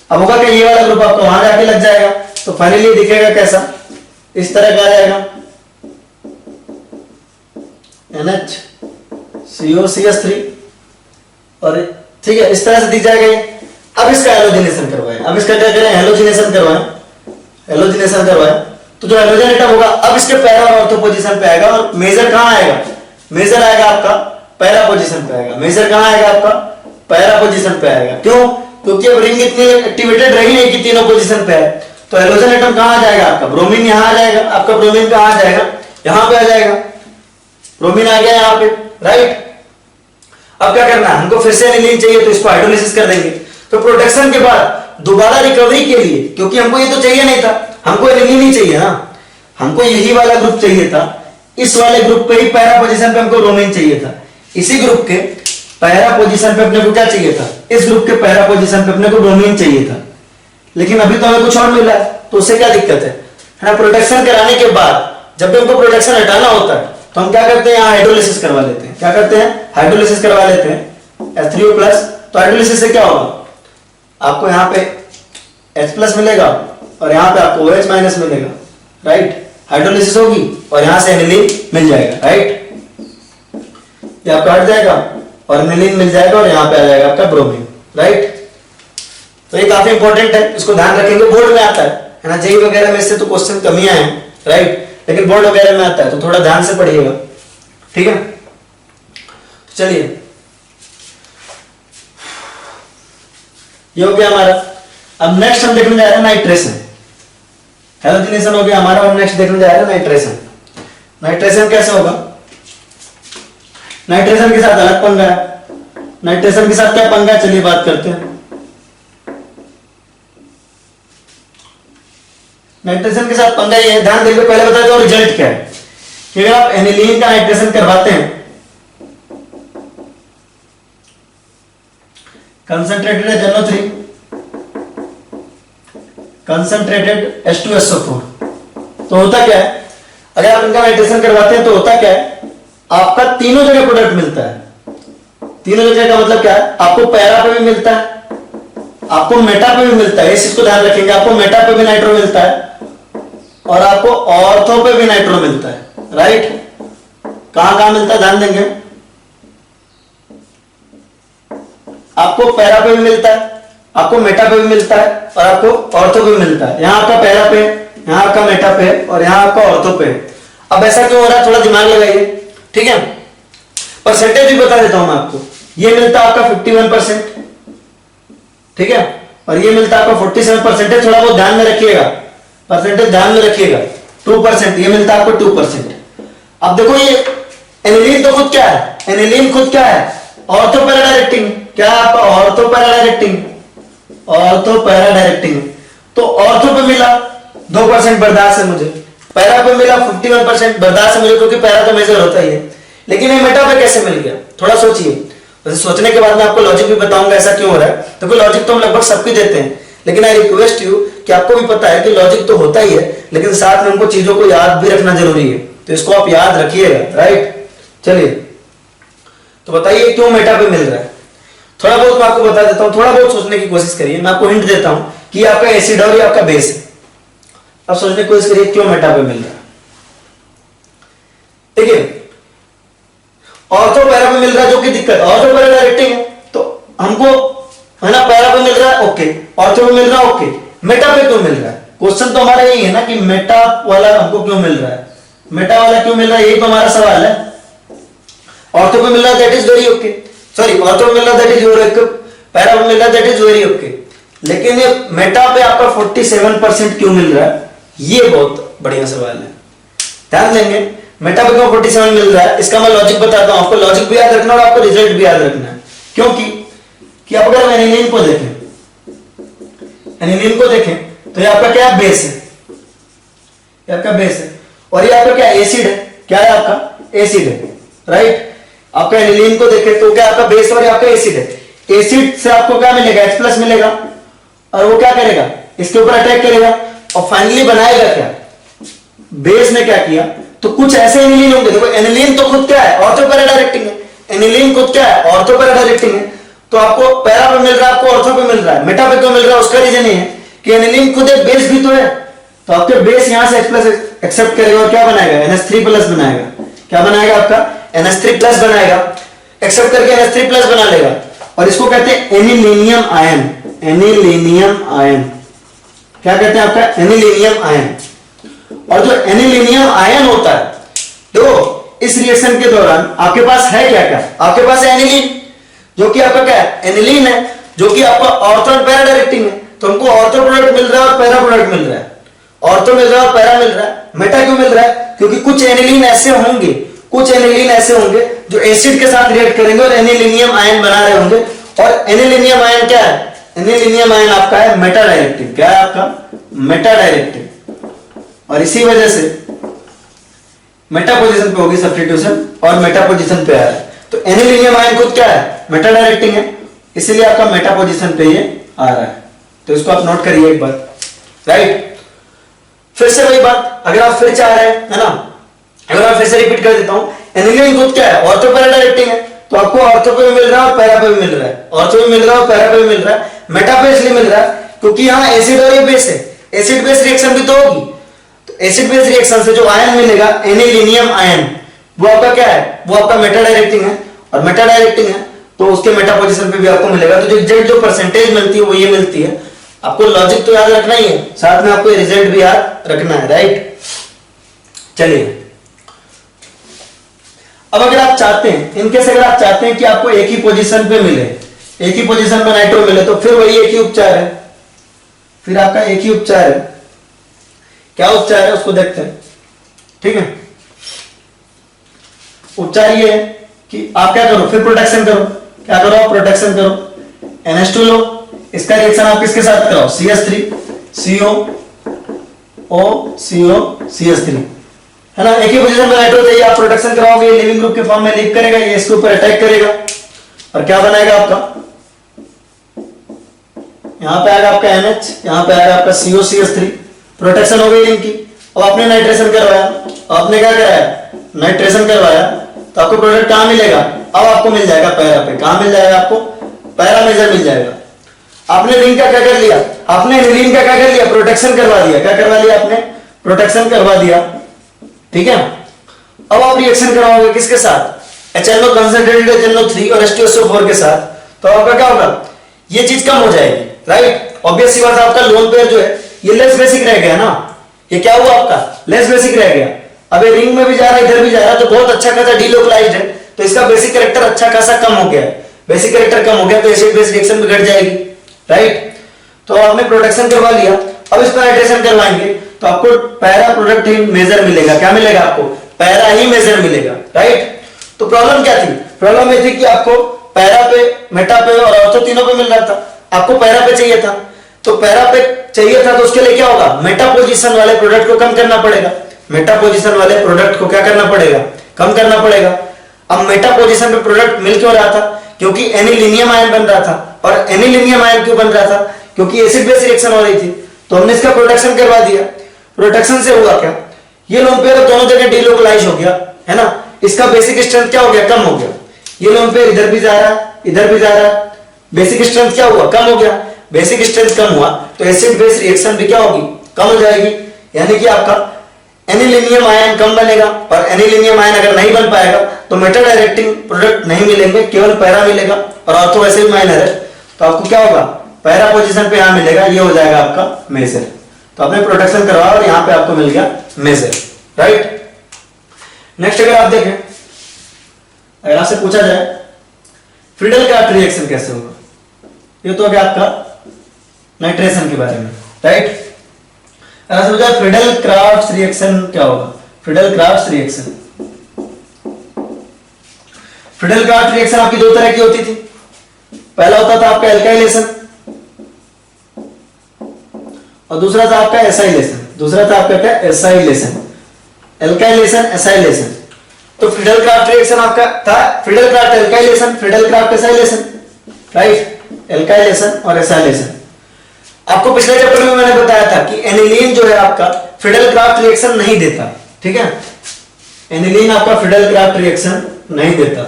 अब होगा क्या, ये वाला ग्रुप आपको वहां जाके लग जाएगा, तो फाइनली दिखेगा कैसा, इस तरह का आ जाएगा, NHCOCS3 और ठीक है, इस तरह से दिख जाएगा ये। अब इसका हेलोजिनेशन करवाएं, अब इसका क्या करें, हेलोजिनेशन करवाएं, हेलोजिनेशन करवाएं। तो जो हेलोजन एटम होगा अब इसके पैरा और ऑर्थो पोजीशन पे आएगा, और मेजर कहां आएगा, मेजर आएगा आपका पैरा पोजीशन पे आएगा, मेजर कहां आएगा आपका पैरा पोजीशन पे आएगा। क्यों, क्योंकि अब रिंग इतनी एक्टिवेटेड रही नहीं कि तीनों पोजीशन पे है। तो हेलोजन एटम कहां आ जाएगा आपका, ब्रोमीन यहां आ जाएगा, आपका ब्रोमीन कहां आ जाएगा, यहां पे आ जाएगा, ब्रोमीन आ गया यहां पे, राइट। अब क्या करना है, हमको फिर से एनिलीन चाहिए तो इसको हाइड्रोलिसिस कर देंगे। तो प्रोटेक्शन के बाद दोबारा रिकवरी के लिए, क्योंकि हमको ये तो चाहिए नहीं था, हमको एनिलीन ही चाहिए ना, हमको यही वाला ग्रुप चाहिए था, इस वाले ग्रुप पे ही पैरा पोजीशन पे हमको ब्रोमीन चाहिए था, इसी ग्रुप के पैरा पोजीशन पे अपने को क्या चाहिए था, इस ग्रुप के पैरा पोजीशन पे अपने को ब्रोमीन चाहिए था। लेकिन अभी तो हमें कुछ और मिला है, तो उससे क्या दिक्कत है ना। प्रोटेक्शन कराने के बाद जब भी हमको प्रोटेक्शन हटाना होता है तो हम क्या करते हैं, यहाँ हाइड्रोलिसिस करवा लेते हैं। क्या करते हैं, हाइड्रोलिसिस करवा लेते हैं, H3O+। तो हाइड्रोलिसिस से क्या होगा, आपको यहाँ पे H+ मिलेगा और यहाँ पे आपको OH- मिलेगा, राइट। हाइड्रोलिसिस होगी और यहाँ से एनिलीन मिल जाएगा, राइट। ये आपका हट जाएगा और एनिलीन मिल जाएगा और यहाँ पे आ जाएगा आपका ब्रोमीन, राइट। तो ये काफी इंपॉर्टेंट है, इसको ध्यान रखेंगे, बोर्ड में आता है ना, जेई वगैरह में इससे तो क्वेश्चन कम ही आए हैं, राइट। लेकिन बोर्ड वगैरह में आता है तो थोड़ा ध्यान से पढ़िएगा, ठीक है। चलिए, ये हो गया हमारा। अब नेक्स्ट हम देखने जा रहे हैं नाइट्रेशन। हेलोजिनेशन हो गया हमारा, और नेक्स्ट देखने जा रहे हैं नाइट्रेशन। नाइट्रेशन कैसे होगा, नाइट्रेशन के साथ अलग पंगा है। नाइट्रेशन के साथ क्या पंगा है, चलिए बात करते हैं। नाइट्रेशन के साथ पंगा ये है, ध्यान देंगे, पहले बता दो रिजल्ट क्या है। कि अगर आप एनिलीन का नाइट्रेशन करवाते हैं, कंसंट्रेटेड है NO3, कंसंट्रेटेड H2SO4, तो होता क्या है, अगर आप इनका नाइट्रेशन करवाते हैं तो होता क्या है, आपका तीनों जगह प्रोडक्ट मिलता है। तीनों जगह का मतलब क्या है, आपको पैरा पे भी मिलता है, आपको मेटा पे भी मिलता है, इस चीज को ध्यान रखेंगे, आपको मेटा पे भी नाइट्रो मिलता है और आपको ऑर्थो पे भी नाइट्रो मिलता है, राइट। कहां कहां मिलता है, ध्यान देंगे, आपको पैरा पे भी मिलता है, आपको मेटा पे भी मिलता है और आपको ऑर्थो पे भी मिलता है। यहां आपका पैरा पे, यहाँ आपका मेटा पे है और यहाँ आपका ऑर्थो पे है। अब ऐसा क्यों हो रहा है, थोड़ा दिमाग लगाइए, ठीक है। परसेंटेज भी बता देता हूं मैं आपको। ये मिलता है आपका 51%, ठीक है, और ये मिलता है आपका 47%। थोड़ा बहुत ध्यान में रखिएगा, परसेंटेज ध्यान में रखिएगा। 2% ये मिलता है आपको 2%। अब देखो ये एनिलीन तो खुद क्या है, एनिलीन खुद क्या है, ऑर्थो पैरा डायरेक्टिंग। क्या है आपका, ortho para directing, ortho para directing. तो ऑर्थो पे मिला 2% बर्दाश्त है मुझे, पैरा पे मिला 51% बर्दाश्त है मुझे, क्योंकि पैरा तो मेजर होता ही है। लेकिन ये मेटा पे कैसे मिल गया, थोड़ा सोचिए। वैसे सोचने के बाद मैं आपको लॉजिक भी बताऊंगा ऐसा क्यों हो रहा है। देखो लॉजिक तो हम लगभग सबके देते हैं, लेकिन आई रिक्वेस्ट यू कि आपको भी पता है कि लॉजिक तो होता ही है, लेकिन साथ में हमको चीजों को याद भी रखना जरूरी है, तो इसको आप याद रखिएगा, राइट। चलिए तो बताइए क्यों मेटा पे मिल रहा है। थोड़ा बहुत मैं आपको बता देता हूं, थोड़ा बहुत सोचने की कोशिश करिए। मैं आपको हिंट देता हूं कि ये आपका एसिड और ये आपका बेस है। अब सोचने की कोशिश करिए क्यों मेटा पे मिल रहा है। देखिए ऑर्थो पैरा पे मिल रहा है, जो कि दिक्कत, ऑर्थो पैरा डायरेक्टिंग है तो हमको है ना, पैरा पे मिल रहा है ओके, ऑर्थो पे मिल रहा है ओके, मेटा पे क्यों मिल रहा है। क्वेश्चन तो हमारा यही है ना कि मेटा वाला हमको क्यों मिल रहा है, मेटा वाला क्यों मिल रहा है, यही तो हमारा सवाल है। ऑर्थो पे मिल रहा है that is very okay, sorry ortho पे मिल रहा है that is very okay, para पे मिल रहा है दैट इज वेरी ओके, लेकिन ये मेटा पे आपका 47% क्यों मिल रहा है, ये बहुत बढ़िया सवाल है। ध्यान देंगे मेटा पे क्यों 47 मिल रहा है, इसका मैं लॉजिक बताता हूं आपको। लॉजिक भी याद रखना और आपको रिजल्ट भी याद रखना है, क्योंकि कि आप अगर एनिलीन को देखें, एनिलीन को देखें तो ये आपका क्या बेस है, ये आपका बेस है, और ये आपका क्या एसिड है, क्या है आपका एसिड है, राइट। आपका एनिलीन को देखें तो क्या आपका बेस और ये आपका एसिड है। एसिड से आपको क्या मिलेगा, H+ मिलेगा, और वो क्या करेगा, इसके ऊपर अटैक करेगा और फाइनली बनाएगा क्या, बेस ने क्या किया, तो कुछ ऐसे एनिलीन होंगे। देखो एनिलीन तो खुद क्या है, ऑर्थो पैरा डायरेक्टिंग है, एनिलीन खुद क्या है, ऑर्थो पैरा डायरेक्टिंग है। तो आपको पैरा पे मिल रहा है, आपको ऑर्थो पे मिल रहा है, मेटा पे क्यों मिल रहा है, उसका रीजन ये है कि एनिलीन खुद एक बेस भी तो है। तो आपके बेस यहां से H+ एक्सेप्ट करेगा और क्या बनाएगा, NH3+ बनाएगा। क्या बनाएगा आपका, NH3+ बनाएगा, एक्सेप्ट करके NH3+ बना लेगा, और इसको कहते हैं एनिलीनियम आयन। एनिलीनियम आयन क्या कहते हैं आपका, एनिलीनियम आयन। और जो एनिलीनियम आयन होता है, देखो इस रिएक्शन के दौरान आपके पास है क्या, क्या आपके पास है एनिलीन, जो कि आपका क्या है, एनिलीन है, जो कि आपका ऑर्थो और पैरा डायरेक्टिंग है। तो हमको ऑर्थो प्रोडक्ट मिल रहा है और पैरा प्रोडक्ट मिल रहा है, ऑर्थो मिल रहा है और पैरा मिल रहा है। मेटा क्यों मिल रहा है, क्योंकि कुछ एनिलीन ऐसे होंगे, कुछ एनिलीन ऐसे होंगे जो एसिड के साथ रिएक्ट करेंगे और एनिलीनियम आयन बना रहे होंगे। और एनिलीनियम आयन क्या है, एनिलीनियम आयन आपका है मेटा डायरेक्टिव। क्या है आपका, मेटा डायरेक्टिव, और इसी वजह से मेटा पोजीशन पे होगी सब्स्टिट्यूशन और मेटा पोजीशन पे आ रहा है। तो एनिलीनियम आयन खुद क्या है, मेटा डायरेक्टिंग है, इसीलिए आपका मेटा पोजीशन पे ये आ रहा है। तो इसको आप नोट करिए एक बार, राइट। फिर से वही बात, अगर आप फिर चाह रहे हैं, है ना, अगर मैं फिर से रिपीट कर देता हूं, एनिलीन खुद क्या है, ऑर्थो पैरा डायरेक्टिंग है, तो आपको ऑर्थो पे भी मिल रहा है और पैरा पे भी मिल रहा है, ऑर्थो पे मिल रहा है और पैरा पे भी मिल रहा है। मेटा पे इसलिए मिल रहा है क्योंकि यहां एसिड और ये बेस है, एसिड बेस रिएक्शन भी तो होगी। तो एसिड बेस रिएक्शन से जो आयन मिलेगा एनिलीनियम आयन, वो आपका क्या है, वो आपका मेटा डायरेक्टिंग है, और मेटा डायरेक्टिंग है तो उसके मेटा पोजीशन पे भी आपको मिलेगा। तो जो एग्जैक्ट जो परसेंटेज मिलती है वो ये मिलती है। आपको लॉजिक तो याद रखना ही है, साथ में आपको रिजल्ट भी याद रखना है, राइट। चलिए अब अगर आप चाहते हैं, इनकेस अगर आप चाहते हैं कि आपको एक ही पोजीशन पे मिले, एक ही पोजीशन पे नाइट्रो मिले, तो फिर वही एक ही उपचार है, फिर आपका एक ही उपचार है। क्या उपचार है उसको देखते हैं, ठीक है। उपचार ये है कि आप क्या करो, फिर प्रोटेक्शन करो। क्या करो आप, प्रोटेक्शन करो, NH2 लो, इसका रिएक्शन आप किसके साथ कराओ, CH3 CO O CO CH3, है ना। एक ही पोजीशन में नाइट्रो चाहिए, आप प्रोटेक्शन कराओगे, ये लिविंग ग्रुप के फॉर्म में लीव करेगा, ये इसके ऊपर अटैक करेगा और क्या बनाएगा आपका, यहां पे आएगा आपका NH, यहां पे आएगा आपका CO CH3, प्रोटेक्शन हो गई इनकी। अब आपने नाइट्रेशन करवाया, आपने क्या कराया, नाइट्रेशन करवाया, तो आपको प्रोडक्ट कहां मिलेगा, अब आपको मिल जाएगा पैरा पे। कहां मिल जाएगा आपको, पैरा मेजर मिल जाएगा। आपने रिंग का क्या कर लिया, आपने एनिलीन का क्या कर लिया, प्रोटेक्शन करवा दिया। क्या करवा लिया आपने, प्रोटेक्शन करवा दिया, ठीक है। अब आप रिएक्शन करवाओगे किसके साथ, HNO कंसंट्रेटेड HNO3 और H2SO4 के साथ, तो आपका क्या होगा, ये चीज कम हो जाएगी, राइट। ऑब्वियस सी बात है, आपका लोन पेयर जो है ये लेस बेसिक रह गया ना, ये क्या हुआ आपका लेस बेसिक रह गया। अब ये रिंग में भी जा रहा है, इधर भी जा रहा है, तो बहुत अच्छा खासा डीलोकलाइज्ड है, तो इसका बेसिक कैरेक्टर अच्छा खासा कम हो गया। बेसिक कैरेक्टर कम हो गया तो एसिड बेस रिएक्शन भी घट जाएगी, राइट। तो आपने प्रोडक्शन करवा लिया, अब इसको नाइट्रेशन करवाएंगे तो आपको पैरा प्रोडक्ट ही मेजर मिलेगा। क्या मिलेगा आपको? पैरा ही मेजर मिलेगा, राइट। तो प्रॉब्लम क्या थी? प्रॉब्लम ये थी कि आपको पैरा पे, मेटा पे और ऑर्थो तीनों पे मिल रहा था, आपको पैरा पे चाहिए था। तो पैरा पे चाहिए था तो उसके लिए क्या होगा? मेटा पोजीशन वाले प्रोडक्ट को कम करना पड़ेगा। मेटा पोजीशन वाले प्रोडक्ट को क्या करना पड़ेगा? कम करना पड़ेगा। अब मेटा पोजीशन पे प्रोडक्ट मिल क्यों रहा था? क्योंकि एनिलिनियम आयन बन रहा था। और एनिलिनियम आयन क्यों बन रहा था? क्योंकि एसिड बेस रिएक्शन हो रही थी। तो हमने इसका प्रोडक्शन करवा दिया। प्रोडक्शन से हुआ क्या? ये लोन पेयर दोनों जगह डीलोकलाइज हो गया, है ना। इसका बेसिक स्ट्रेंथ क्या हो गया? कम हो गया। ये लोन पेयर इधर भी जा रहा है, इधर भी जा रहा है, बेसिक स्ट्रेंथ क्या हुआ? कम हो गया। बेसिक स्ट्रेंथ कम हुआ तो एसिड बेस रिएक्शन भी क्या होगी? कम हो जाएगी। यानी कि आपका एनिलिनियम आयन कम बनेगा, और एनिलिनियम आयन अगर नहीं बन पाएगा तो मेटल डायरेक्टिंग प्रोडक्ट नहीं मिलेंगे, केवल पैरा मिलेगा। और ऑर्थो वैसे भी माइनर है, तो आपको क्या होगा? पैरा पोजीशन पे यहां मिलेगा, ये हो जाएगा आपका मेजर। तो आपने प्रोडक्शन करवाया और यहां पे आपको मिल गया मेजर, राइट। नेक्स्ट अगर आप देखें, अगर आपसे पूछा जाए फ्रीडल क्राफ्ट रिएक्शन कैसे होगा, ये तो हो गया आपका नाइट्रेशन के बारे में, राइट। अगर समझा फ्रीडल क्राफ्ट रिएक्शन क्या होगा? Friedel craft reaction, Friedel craft reaction आपकी दो तरह की होती थी। पहला होता था आपका एल्काइलेशन और दूसरा था आपका एसाइलेशन। दूसरा था आपका क्या? Acylation, alkylation, acylation. तो फ्रीडल क्राफ्ट रिएक्शन आपका था Friedel craft alkylation, Friedel Crafts acylation, right. Alkylation और एसाइलेशन। आपको पिछले चैप्टर में मैंने बताया था कि एनिलीन जो है आपका फ्रीडल क्राफ्ट रिएक्शन नहीं देता, ठीक है। एनिलीन आपका फ्रीडल क्राफ्ट रिएक्शन नहीं देता,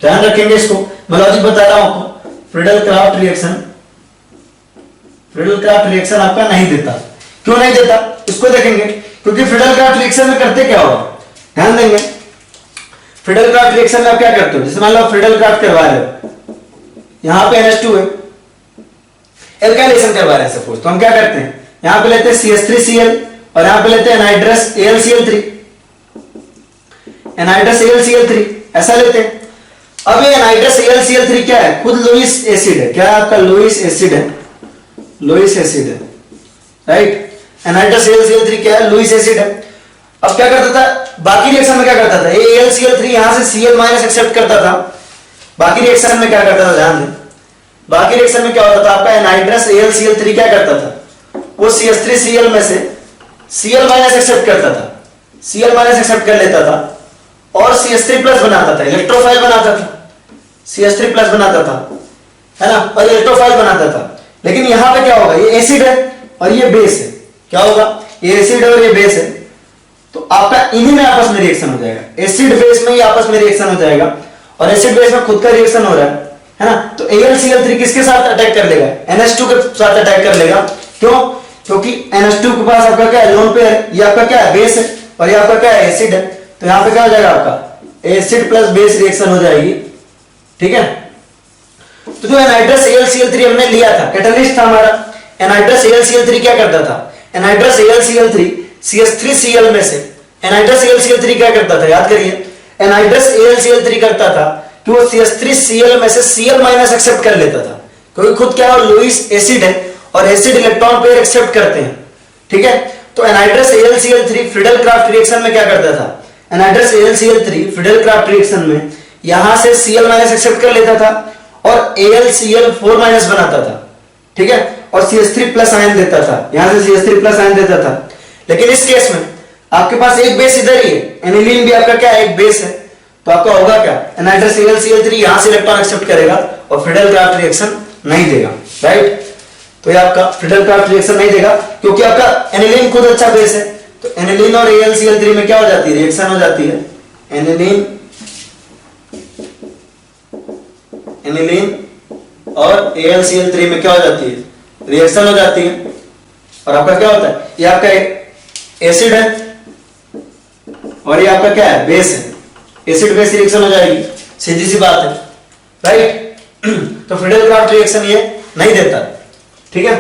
ध्यान रखेंगे इसको। मैं लॉजिक बता रहा हूं आपको। Friedel craft reaction, Friedel craft reaction आपका नहीं देता। क्यों नहीं देता? इसको देखेंगे। क्योंकि फ्रीडल क्राफ्ट रिएक्शन में करते क्या होगा, ध्यान देंगे। फ्रीडल क्राफ्ट रिएक्शन में आप क्या करते हो? जैसे मान लो फ्रीडल क्राफ्ट करवा रहे हो, यहां पे NH2 है, एल्काइलेशन करवा रहे हैं सपोज, तो हम क्या करते हैं? यहां पे लेते हैं CH3Cl और यहां पे लेते हैं एनहाइड्रस AlCl3, एनहाइड्रस AlCl3 ऐसा लेते हैं। अब ये एनहाइड्रस AlCl3 क्या है? खुद लुईस एसिड है। क्या है आपका? लुईस एसिड है, लुईस एसिड है, राइट। एनहाइड्रस AlCl3 क्या है? लुईस एसिड है। अब क्या करता था? बाकी रिएक्शन में क्या करता था? ये AlCl3 यहां से Cl- एक्सेप्ट करता था। बाकी रिएक्शन में क्या करता था? ध्यान दें, बाकी रिएक्शन में क्या होता था आपका? एनहाइड्रस AlCl3 क्या करता था? वो CH3Cl में से Cl- एक्सेप्ट करता था, Cl- एक्सेप्ट कर लेता था और CH3+ बनाता था, इलेक्ट्रोफाइल बनाता था, CH3+ बनाता था, है ना, और इलेक्ट्रोफाइल बनाता था। लेकिन यहां पे क्या होगा? ये एसिड है और ये बेस है। क्या होगा? ये एसिड और ये बेस है, तो आपका इन्हीं में आपस में रिएक्शन हो जाएगा। एसिड बेस में ही आपस में रिएक्शन हो जाएगा, और एसिड बेस में खुद का रिएक्शन हो रहा है ना। तो AlCl3 किसके साथ अटैक कर लेगा? NH2 के साथ अटैक कर लेगा। क्यों? क्योंकि NH2 के पास आपका क्या है? लोन पेयर, ये आपका क्या है? बेस है, और ये आपका क्या है? एसिड है। तो यहां पे क्या हो जाएगा आपका? एसिड प्लस बेस रिएक्शन हो जाएगी, ठीक है। तो जो एनहाइड्रस AlCl3 हमने लिया था, कैटलिस्ट था हमारा। एनहाइड्रस AlCl3 क्या करता था? एनहाइड्रस AlCl3 CH3Cl में से एनहाइड्रस AlCl3 क्या करता था? याद करिए, एनहाइड्रस AlCl3 करता था कि वो CH3Cl में से Cl- एक्सेप्ट कर लेता था, क्योंकि खुद क्या है? लुईस एसिड है, और एसिड इलेक्ट्रॉन पेयर एक्सेप्ट करते हैं, ठीक है। तो anhydrous AlCl3 Friedel craft reaction में क्या करता था? Anhydrous AlCl3 Friedel craft reaction में यहां से Cl- एक्सेप्ट कर लेता था और AlCl4- बनाता था, ठीक है, और CH3+ आयन देता था, यहां से CH3+ आयन देता था। लेकिन इस केस में आपके पास एक बेस इधर ही है, एनिलीन भी आपका क्या है? एक बेस है। तो आपका होगा क्या? एनहाइड्रस AlCl3 यहां से इलेक्ट्रॉन एक्सेप्ट करेगा और फ्रीडल क्राफ्ट रिएक्शन नहीं देगा, राइट। तो ये आपका फ्रीडल क्राफ्ट रिएक्शन नहीं देगा, क्योंकि आपका एनिलीन खुद अच्छा बेस है। तो एनिलीन और AlCl3 में क्या हो जाती है? रिएक्शन हो जाती है। एनिलीन और AlCl3 में क्या हो जाती है? रिएक्शन हो जाती है। और आपका क्या होता है? ये आपका एसिड है और ये आपका क्या है? बेस है। एसिड बेस रिएक्शन हो जाएगी, सीधी सी बात है, राइट। तो फ्रीडल क्राफ्ट रिएक्शन ये नहीं देता, ठीक है।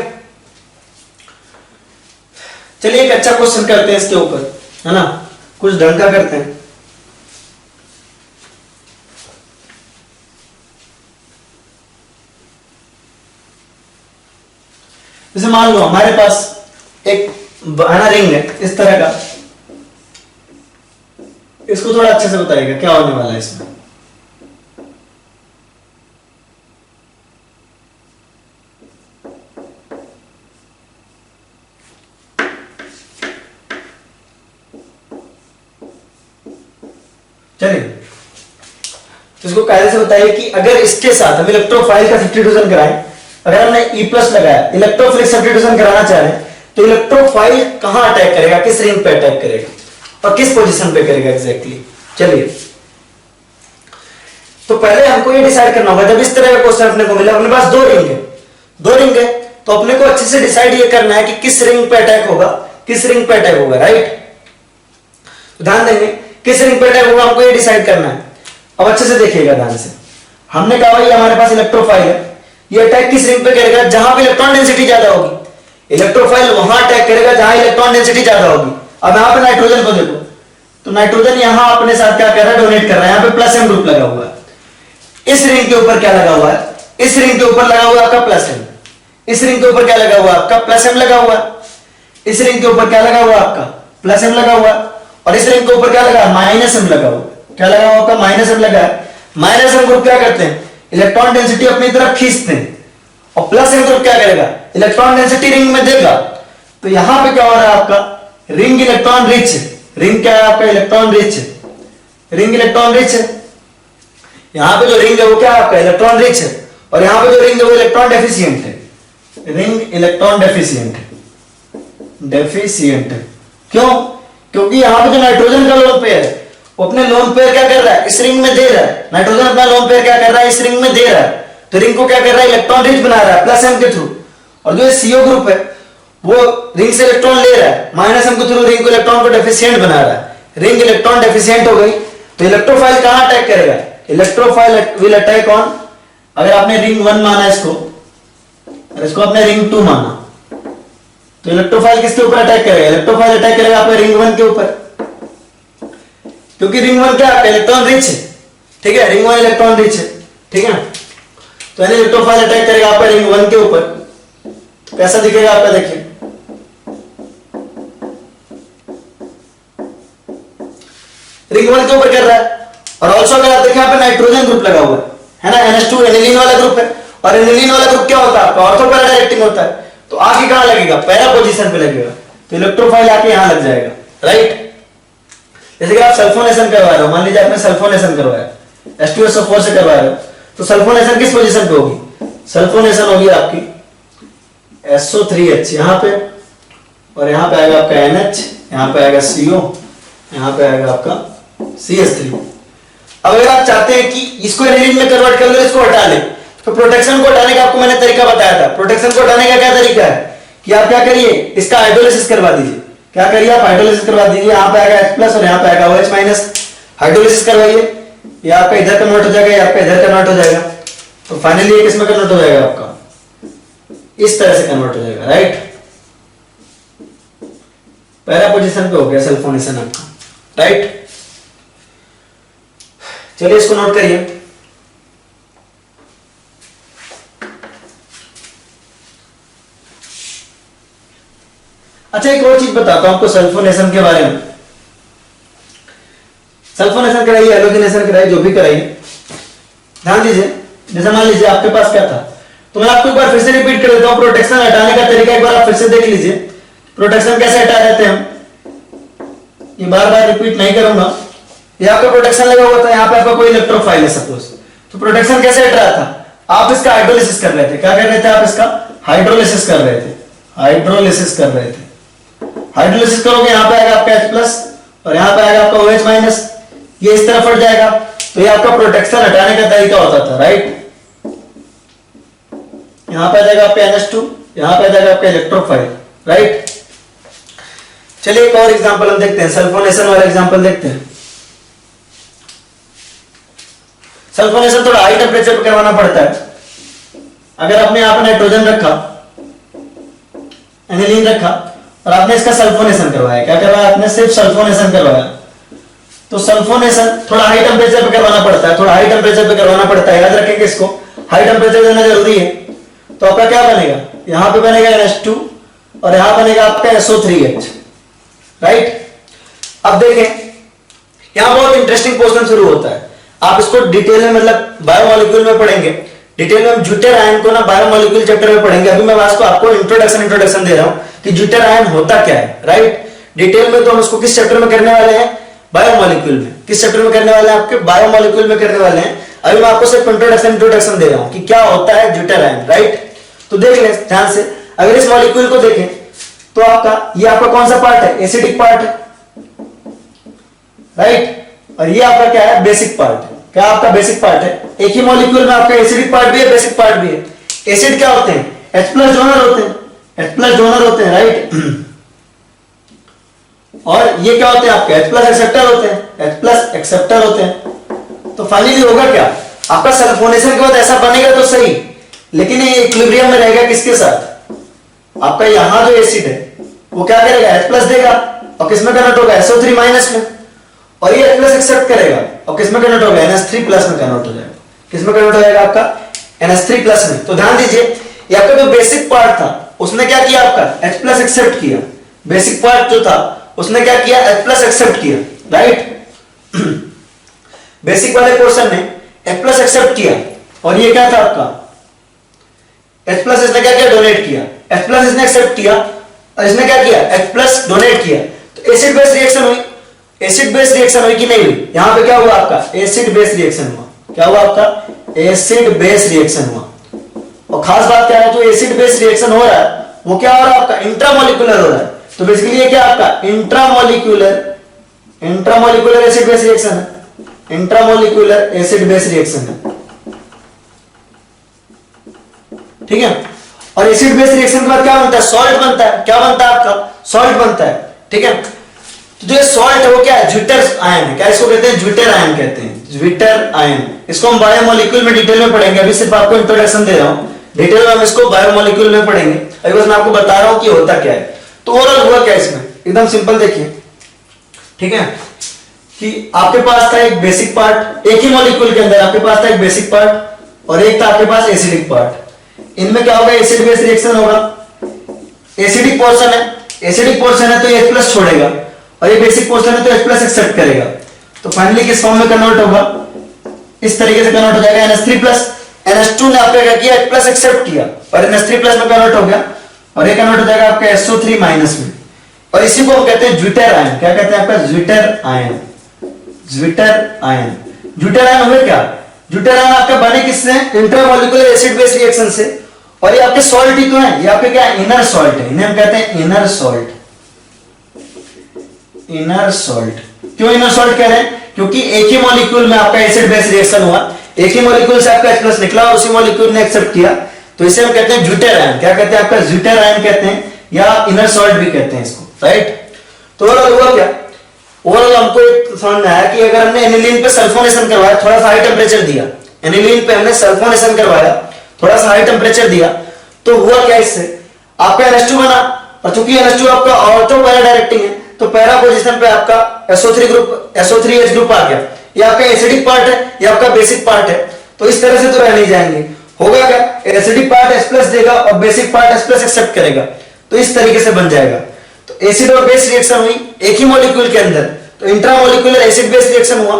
चलिए एक अच्छा क्वेश्चन करते हैं इसके ऊपर, है ना, कुछ ढंग का करते हैं। जैसे मान लो हमारे पास एक बना रिंग है इस तरह का, इसको थोड़ा अच्छे से बताइएगा क्या होने वाला है इसमें। चलिए तो इसको कायदे से बताइए कि अगर इसके साथ हम इलेक्ट्रोफाइल का सब्स्टिट्यूशन कराएं, अगर हमने E प्लस लगाया, इलेक्ट्रोफिलिक सब्स्टिट्यूशन कराना चाह रहे हैं, तो इलेक्ट्रोफाइल कहां अटैक करेगा, किस रिंग पे अटैक करेगा और किस पोजीशन पे करेगा एग्जैक्टली। चलिए तो पहले हमको ये डिसाइड करना होगा, जब इस तरह का क्वेश्चन अपने को मिला, अपने पास दो रिंग है तो अपने को अच्छे से डिसाइड ये करना है कि किस रिंग पे अटैक होगा, किस रिंग पे अटैक होगा, राइट। तो ध्यान देंगे किस रिंग पे अटैक होगा हमको ये डिसाइड करना है। अब अच्छे से देखिएगा ध्यान से, हमने कहा भाई हमारे पास इलेक्ट्रोफाइल है, ये अटैक किस रिंग पे करेगा, जहां पे इलेक्ट्रॉन डेंसिटी ज्यादा होगी। इलेक्ट्रोफाइल वहां अटैक करेगा जहां इलेक्ट्रॉन डेंसिटी ज्यादा होगी। अब यहां पे नाइट्रोजन को देखो, तो नाइट्रोजन यहां अपने साथ क्या कर रहा है, डोनेट कर रहा है, यहां पे प्लस एम ग्रुप लगा हुआ है। इस रिंग के ऊपर क्या लगा हुआ है, इस रिंग के ऊपर लगा हुआ है आपका प्लस एम, इस रिंग के ऊपर क्या लगा हुआ है आपका प्लस एम लगा हुआ है, इस रिंग के ऊपर क्या लगा हुआ है आपका प्लस एम लगा हुआ है, और इस रिंग के ऊपर क्या लगा माइनस एम लगा हुआ, क्या लगा हुआ आपका माइनस एम लगा है। माइनस एम ग्रुप क्या करते हैं, इलेक्ट्रॉन डेंसिटी अपनी तरफ खींचते हैं, और प्लस एम ग्रुप क्या करेगा, इलेक्ट्रॉन डेंसिटी रिंग में देगा। तो यहां पे क्या हो रहा है आपका रिंग इलेक्ट्रॉन रिच, रिंग क्या है आपका electron rich, ring electron rich है। यहां पे जो रिंग है वो क्या है आपका इलेक्ट्रॉन रिच है, और यहां पे जो रिंग है वो इलेक्ट्रॉन डेफिशिएंट है, रिंग इलेक्ट्रॉन डेफिशिएंट डेफिशिएंट। क्यों, क्योंकि यहां पे जो नाइट्रोजन का लोन पेयर है वो अपने लोन पेयर क्या कर रहा है, इस रिंग में दे रहा है। नाइट्रोजन अपना लोन पेयर क्या कर रहा है, इस रिंग में दे रहा है, तो रिंग को क्या कर रहा है इलेक्ट्रॉन रिच बना रहा है प्लस एम के थ्रू। और जो सीओ ग्रुप है वो रिंग से इलेक्ट्रॉन ले रहा है, माइनस एम के थ्रू रिंग को इलेक्ट्रॉन को डेफिशिएंट बना रहा है। रिंग इलेक्ट्रॉन डेफिशिएंट हो गई, तो इलेक्ट्रोफाइल कहां अटैक करेगा, इलेक्ट्रोफाइल विल अटैक ऑन, अगर आपने रिंग 1 माना इसको और इसको आपने रिंग 2 माना, तो इलेक्ट्रोफाइल किसके ऊपर अटैक करेगा, इलेक्ट्रोफाइल अटैक करेगा आपके रिंग 1 के ऊपर, क्योंकि रिंग 1 क्या है इलेक्ट्रॉन रिच है, ठीक है, रिंग 1 इलेक्ट्रॉन रिच है, ठीक है। तो इलेक्ट्रोफाइल अटैक करेगा आपका रिंग 1 के ऊपर, कैसा दिखेगा आपका, देखिए रिंग 1 के ऊपर कर रहा है। और ऑल्सो अगर आप देखें यहाँ पे नाइट्रोजन ग्रुप लगा हुआ है ना, NH2 एनिलीन वाला ग्रुप है, और एनिलीन वाला ग्रुप क्या होता है आपका ऑर्थो पैरा डायरेक्टिंग होता है, तो आगे कहां लगेगा, पैरा पोजीशन पे लगेगा, तो इलेक्ट्रोफाइल आके यहां लग जाएगा, राइट। जैसे कि आप सल्फोनेशन करवा रहे हो, मान लीजिए आपने सल्फोनेशन करवाया H2SO4 से करवा रहे हो, तो सल्फोनेशन किस पोजीशन पे होगी, सल्फोनेशन होगी आपकी SO3H यहां पे, और यहां पे आएगा आपका NH, यहां पे आएगा CO, यहां पे आएगा आपका CH3। अब अगर आप चाहते हैं कि इसको एनिलीन में कन्वर्ट कर लो, इसको हटा ले, तो प्रोटेक्शन को हटाने का आपको मैंने तरीका बताया था। प्रोटेक्शन को हटाने का क्या तरीका है कि आप क्या करिए, इसका हाइड्रोलिसिस करवा दीजिए, क्या करिए आप हाइड्रोलिसिस करवा दीजिए, यहां पे आएगा H+ और यहां पे आएगा OH-, हाइड्रोलिसिस करवाइए, ये आपका इधर कन्वर्ट हो जाएगा, ये आपका इधर कन्वर्ट हो जाएगा, तो फाइनली ये किसमें कन्वर्ट हो जाएगा, आपका इस तरह से कन्वर्ट हो जाएगा, राइट। पहला पोजीशन पे हो गया सल्फोनेशन आपका, राइट। चलिए इसको नोट करिए। अच्छा एक और चीज बताता हूं आपको सल्फोनेशन के बारे में। सल्फोनेशन कराइए, हैलोजिनेशन कराइए, जो भी कराइए, ध्यान दीजिए। जैसे मान लीजिए आपके पास क्या था, तो मैं आपको एक बार फिर से रिपीट कर देता हूं, प्रोटेक्शन हटाने का तरीका एक बार आप फिर से देख लीजिए। प्रोटेक्शन कैसे हटा देते हैं हम, ये बार बार रिपीट नहीं करूंगा। ये आपका प्रोटेक्शन लगा हुआ था, यहाँ पे आपका कोई इलेक्ट्रोफाइल है सपोज, तो प्रोटेक्शन कैसे हट रहा था, आप इसका हाइड्रोलिसिस कर रहे थे, क्या कर रहे थे आप इसका हाइड्रोलिसिस कर रहे थे, हाइड्रोलिसिस कर रहे थे। हाइड्रोलिसिस करोगे यहाँ पे आएगा आपका H+ और यहाँ पे आएगा आपका OH-, ये इस तरफ हट जाएगा, तो ये आपका प्रोटेक्शन हटाने का तरीका होता था, राइट। यहाँ पे आ जाएगा आपका NH2, यहाँ पे आ जाएगा आपका इलेक्ट्रोफाइल, राइट। चलिए एक और एग्जांपल हम देखते हैं, सल्फोनेशन वाला एग्जांपल देखते हैं। सल्फोनेशन थोड़ा हाई टेम्परेचर पे करवाना पड़ता है। अगर आपने यहाँ पे नाइट्रोजन रखा, एनिलीन रखा, और आपने इसका सल्फोनेशन करवाया। क्या करवाया आपने? सिर्फ सल्फोनेशन करवाया। तो सल्फोनेशन थोड़ा हाई टेम्परेचर पे करवाना पड़ता है, थोड़ा हाई टेम्परेचर पे करवाना पड़ता है, याद रखेंगे इसको, हाई टेम्परेचर देना जरूरी है। तो आपका क्या बनेगा? यहां पे बनेगा NH2 और यहां बनेगा आपका SO3H, राइट। अब देखें यहां बहुत इंटरेस्टिंग पोर्शन शुरू होता है, आप इसको डिटेल में मतलब बायोमोलिक्यूल में पढ़ेंगे, डिटेल में हम ज्यूटेर आयन को ना बायोमोलिक्यूल चैप्टर में पढ़ेंगे। अभी मैं आपको इंट्रोडक्शन दे रहा हूं कि ज्यूटेर आयन होता क्या है, राइट। डिटेल में तो हम इसको किस चैप्टर में करने वाले हैं? बायोमोलिक्यूल में। किस चैप्टर में करने वाले हैं? आपके बायोमोलिक्यूल में करने वाले हैं। अभी मैं आपको सिर्फ इंट्रोडक्शन दे रहा हूं कि क्या होता है ज्यूटेर आयन, राइट। तो देख लें ध्यान से, अगर इस मॉलिक्यूल को देखें तो ये आपका कौन सा पार्ट है? एसिडिक पार्ट है, राइट। और ये आपका क्या है? बेसिक पार्ट है। क्या आपका बेसिक पार्ट है? एक ही मॉलिक्यूल में आपका एसिडिक पार्ट भी है, बेसिक पार्ट भी है। एसिड क्या होते हैं? H+ डोनर होते हैं, H+ डोनर होते हैं, राइट। और ये क्या होते हैं आपके? H+ एक्सेप्टर होते हैं, H+ एक्सेप्टर होते हैं। तो फाइनली होगा क्या? आपका सल्फोनेशन के बाद ऐसा बनेगा तो सही, लेकिन ये इक्विलिब्रियम में रहेगा किसके साथ? आपका यहां जो एसिड है वो क्या करेगा? H+ देगा और किसमें कन्वर्ट होगा? SO3- में। और ये H+ एक्सेप्ट करेगा और किसमें कन्वर्ट होगा? NH3+ में कन्वर्ट हो जाएगा। किसमें कन्वर्ट हो जाएगा? आपका NH3+ में। तो ध्यान दीजिए, ये आपका जो बेसिक पार्ट था उसने क्या किया? आपका H+ एक्सेप्ट किया। बेसिक पार्ट जो था उसने क्या किया? H+ एक्सेप्ट किया, राइट। बेसिक वाले पोर्शन ने H+ एक्सेप्ट किया और ये क्या था आपका? H+ इसने क्या किया? डोनेट किया। H+ इसने एक्सेप्ट किया और इसने क्या किया? H+ डोनेट किया। तो एसिड बेस रिएक्शन हुई। एसिड बेस रिएक्शन हुई कि नहीं हुई? यहां पे क्या हुआ आपका? एसिड बेस रिएक्शन हुआ। क्या हुआ आपका? एसिड बेस रिएक्शन हुआ। और खास बात क्या है, जो एसिड बेस रिएक्शन हो रहा है वो क्या हो रहा है आपका? इंट्रामोलिकुलर हो रहा है। तो बेसिकली ये क्या आपका? इंट्रामोलिकुलर एसिड बेस रिएक्शन है। इंट्रामोलिकुलर एसिड बेस रिएक्शन है, ठीक है। और एसिड बेस रिएक्शन के बाद क्या बनता है? सॉल्ट बनता है। क्या बनता है आपका? सॉल्ट बनता है, ठीक है। तो जो सॉल्ट है वो क्या है? ज्यूटेर आयन है। क्या इसको कहते हैं? ज्यूटेर आयन कहते हैं, ज्यूटेर आयन। इसको हम बायोमोलिक्यूल में डिटेल में पढ़ेंगे, अभी सिर्फ आपको इंट्रोडक्शन दे रहा हूं। डिटेल में हम इसको बायोमोलिक्यूल में पढ़ेंगे, अभी बस मैं आपको बता रहा हूं कि होता क्या है। तो ओवरऑल हुआ क्या इसमें? एकदम सिंपल देखिए, ठीक है, कि आपके पास था एक बेसिक पार्ट, एक ही मॉलिक्यूल के अंदर आपके पास था एक बेसिक पार्ट और एक था आपके पास एसिडिक पार्ट। इनमें क्या होगा? एसिड बेस रिएक्शन होगा। एसिडिक पोर्शन है, एसिडिक पोर्शन है तो ये H+ छोड़ेगा और ये बेसिक पोर्शन है तो H+ एक्सेप्ट करेगा। तो फाइनली किस फॉर्म में कन्वर्ट होगा? इस तरीके से कन्वर्ट हो जाएगा NH3+। NH2 ने आपका क्या किया? H+ एक्सेप्ट किया और NH3+ में कन्वर्ट हो गया और ये कन्वर्ट हो जाएगा आपका SO3- में। और इसी को हम कहते हैं ज्यूटेर आयन। क्या कहते हैं आपका? ज्यूटेर आयन। ज्यूटेर आयन। ज्यूटेर आयन हुए क्या? ज्यूटेर आयन आपके बने किससे? इंट्रामोलिकुलर एसिड बेस रिएक्शन से। और ये आपके सॉल्ट ही तो है, ये आपके क्या है? इनर सॉल्ट है। इन्हें हम कहते हैं इनर सॉल्ट। Inner salt. क्यों इनर सॉल्ट कह रहे हैं? क्योंकि एक ही मॉलिक्यूल में आपका एसिड बेस रिएक्शन हुआ, एक ही मॉलिक्यूल से आपका H+ निकला और उसी मॉलिक्यूल ने एक्सेप्ट किया, तो इसे हम कहते हैं ज्यूटेर आयन। क्या कहते हैं? आपका ज्यूटेर आयन कहते हैं या इनर सॉल्ट भी कहते हैं इसको, राइट। तो ओवरऑल हुआ क्या? ओवरऑल हमको एक समझ में आया कि अगर हमने एनिलीन पे सल्फोनेशन करवाया, थोड़ा सा हाई टेम्परेचर दिया, एनिलीन पे हमने सल्फोनेशन करवाया, थोड़ा सा हाई टेम्परेचर दिया, तो हुआ क्या? इससे आपका NH2 बना। और चूंकि NH2 आपका ऑर्थो पैरा डायरेक्टिंग है तो पैरा पोजीशन पे आपका SO3H ग्रुप आ गया। ये आपका एसिडिक पार्ट है, ये आपका बेसिक पार्ट है। तो इस तरह से तो रह नहीं जाएंगे। होगा क्या? एसिडिक पार्ट H+ देगा और बेसिक पार्ट H+ एक्सेप्ट करेगा। तो इस तरीके से बन जाएगा। तो एसिड और बेस रिएक्शन हुई एक ही मॉलिक्यूल के अंदर, तो इंट्रामोलिकुलर एसिड बेस रिएक्शन हुआ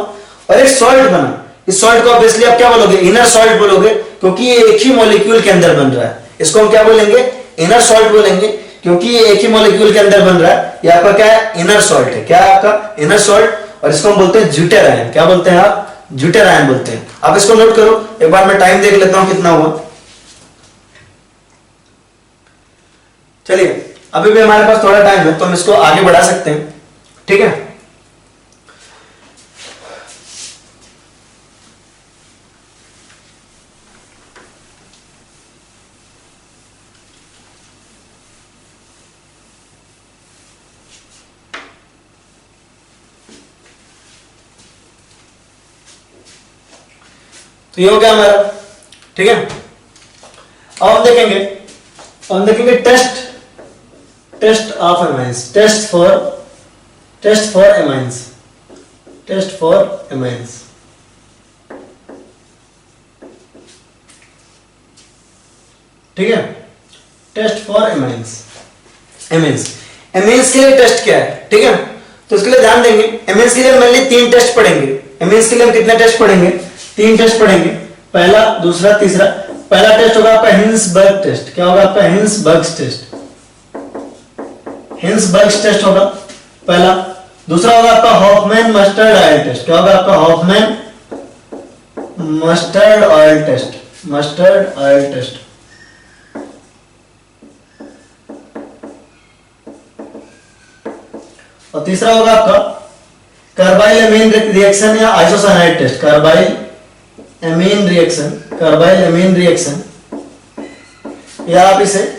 और एक सॉल्ट बना। इस सॉल्ट को ऑब्वियसली आप क्या बोलोगे? इनर सॉल्ट बोलोगे, क्योंकि ये एक ही मॉलिक्यूल के अंदर बन रहा है। इसको हम क्या बोलेंगे? इनर सॉल्ट बोलेंगे, क्योंकि ये एक ही मॉलिक्यूल के अंदर बन रहा है। ये आपका क्या है? इनर सॉल्ट है। क्या है आपका? Inner salt. और इसको हम बोलते हैं ज्यूटेर आयन। क्या बोलते हैं आप? ज्यूटेर आयन बोलते हैं। आप इसको नोट करो, एक बार मैं टाइम देख लेता हूं कितना हुआ। चलिए, अभी भी हमारे पास थोड़ा टाइम है तो हम इसको आगे बढ़ा सकते हैं, ठीक है। तो ये हो गया हमारा, ठीक है। अब हम देखेंगे test of amines, test for amines, test for amines. ठीक है, test for amines, amines, amines के लिए टेस्ट क्या है, ठीक है, तो इसके लिए ध्यान देंगे। एमाइंस के लिए मेनली 3 टेस्ट पढ़ेंगे। एमाइंस के लिए हम कितने टेस्ट पढ़ेंगे? 3 टेस्ट पढ़ेंगे, पहला, दूसरा, तीसरा। पहला टेस्ट होगा आपका हिंसबर्ग टेस्ट। क्या होगा आपका? हिंसबर्ग टेस्ट, हिंसबर्ग टेस्ट होगा पहला। दूसरा होगा आपका हॉफमैन मस्टर्ड ऑयल टेस्ट। क्या होगा आपका? Hofmann mustard oil test, mustard oil test. और तीसरा होगा आपका कार्बाइल एमीन रिएक्शन या isocyanide test. Carbylamine reaction, carbylamine reaction, या आप इसे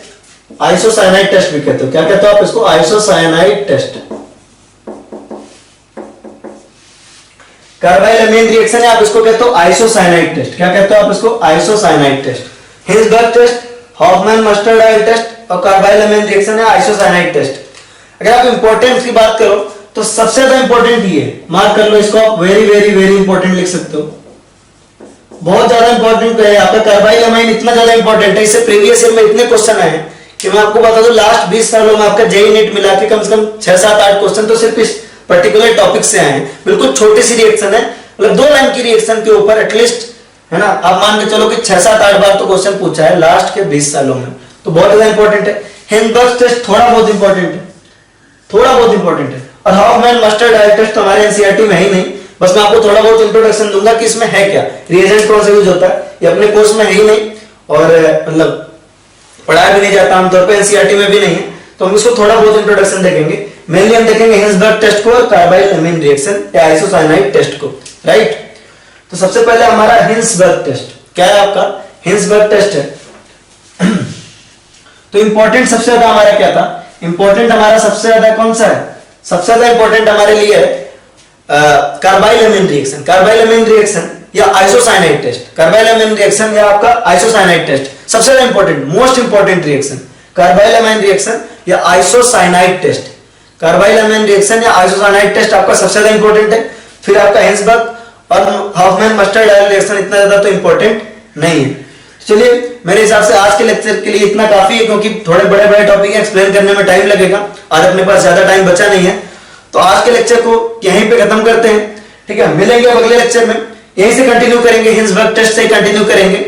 आइसोसाइनाइड टेस्ट भी कहते हो। क्या कहते हो आप इसको? Isocyanide test. Carbylamine reaction है, आप इसको कहते हो आइसोसाइनाइड टेस्ट। क्या कहते हो आप इसको? Isocyanide test. Hinsberg test, Hofmann mustard oil test और कार्बाइल एमीन रिएक्शन है आइसोसाइनाइड टेस्ट। अगर आप इंपॉर्टेंस की बात करो तो सबसे ज्यादा इंपॉर्टेंट ये, मार्क कर लो इसको, आप वेरी वेरी वेरी इंपॉर्टेंट लिख सकते हो, बहुत ज्यादा इंपॉर्टेंट है आपका कार्बाइल एमाइन। इतना ज्यादा इंपॉर्टेंट है, इससे प्रीवियस ईयर में इतने क्वेश्चन आए कि मैं आपको बता दूं लास्ट 20 सालों में आपका जेईई नीट मिला के कम से कम 6-7-8 क्वेश्चन तो सिर्फ इस पर्टिकुलर टॉपिक से आए हैं। बिल्कुल छोटी सी रिएक्शन है, मतलब 2 लाइन की रिएक्शन के ऊपर एटलीस्ट, है ना, आप मान के चलो कि 6-7-8 बार तो क्वेश्चन पूछा है लास्ट के 20 सालों में, तो बहुत ज्यादा इंपॉर्टेंट है। हिंसबर्ग टेस्ट थोड़ा बहुत इंपॉर्टेंट है, थोड़ा बहुत इंपॉर्टेंट है। और हॉफमैन मस्टर्ड ऑयल टेस्ट तो हमारे एनसीईआरटी में ही नहीं, बस मैं आपको थोड़ा बहुत इंट्रोडक्शन दूंगा कि इसमें है क्या, रिएजेंट कौन सा यूज होता है, ये अपने कोर्स में है ही नहीं और मतलब पढ़ाया भी नहीं जाता आमतौर पे, एनसीईआरटी में भी नहीं है, तो हम इसको थोड़ा बहुत इंट्रोडक्शन देखेंगे। मेनली हम देखेंगे हिंसबर्ग टेस्ट को और कार्बाइल एमीन रिएक्शन या आइसोसाइनाइड टेस्ट को, राइट। तो सबसे पहले हमारा हिंसबर्ग टेस्ट क्या है? आपका हिंसबर्ग टेस्ट है। तो इंपॉर्टेंट सबसे ज्यादा हमारा क्या था? इंपॉर्टेंट हमारा सबसे ज्यादा कौन सा है? सबसे ज्यादा इंपॉर्टेंट हमारे लिए है carbylamine reaction, carbylamine reaction या isocyanide test. Carbylamine reaction या आपका आइसोसाइनाइड टेस्ट सबसे ज्यादा important, most important reaction, carbylamine reaction या isocyanide test. Carbylamine reaction या आइसोसाइनाइड टेस्ट आपका सबसे ज्यादा इंपॉर्टेंट है। फिर आपका हिंसबर्ग और हॉफमैन मस्टर्ड ऑयल रिएक्शन इतना ज्यादा तो इंपॉर्टेंट नहीं है। चलिए, मेरे हिसाब से आज के लेक्चर के लिए इतना काफी है, क्योंकि थोड़े बड़े बड़े टॉपिक एक्सप्लेन करने में टाइम लगेगा और अपने पास ज्यादा टाइम बचा नहीं है, तो आज के लेक्चर को यहीं पे खत्म करते हैं। ठीक है, मिलेंगे अब अगले लेक्चर में, यहीं से कंटिन्यू करेंगे, हिंसबर्ग टेस्ट से कंटिन्यू करेंगे।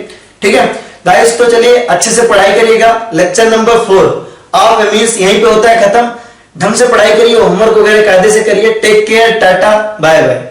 ठीक है गाइस, तो चलिए अच्छे से पढ़ाई करिएगा। लेक्चर नंबर 4 ऑफ एमीन्स यहीं पे होता है खत्म। ढंग से पढ़ाई करिए, होमवर्क वगैरह कायदे से करिए। Take care, tata, bye bye.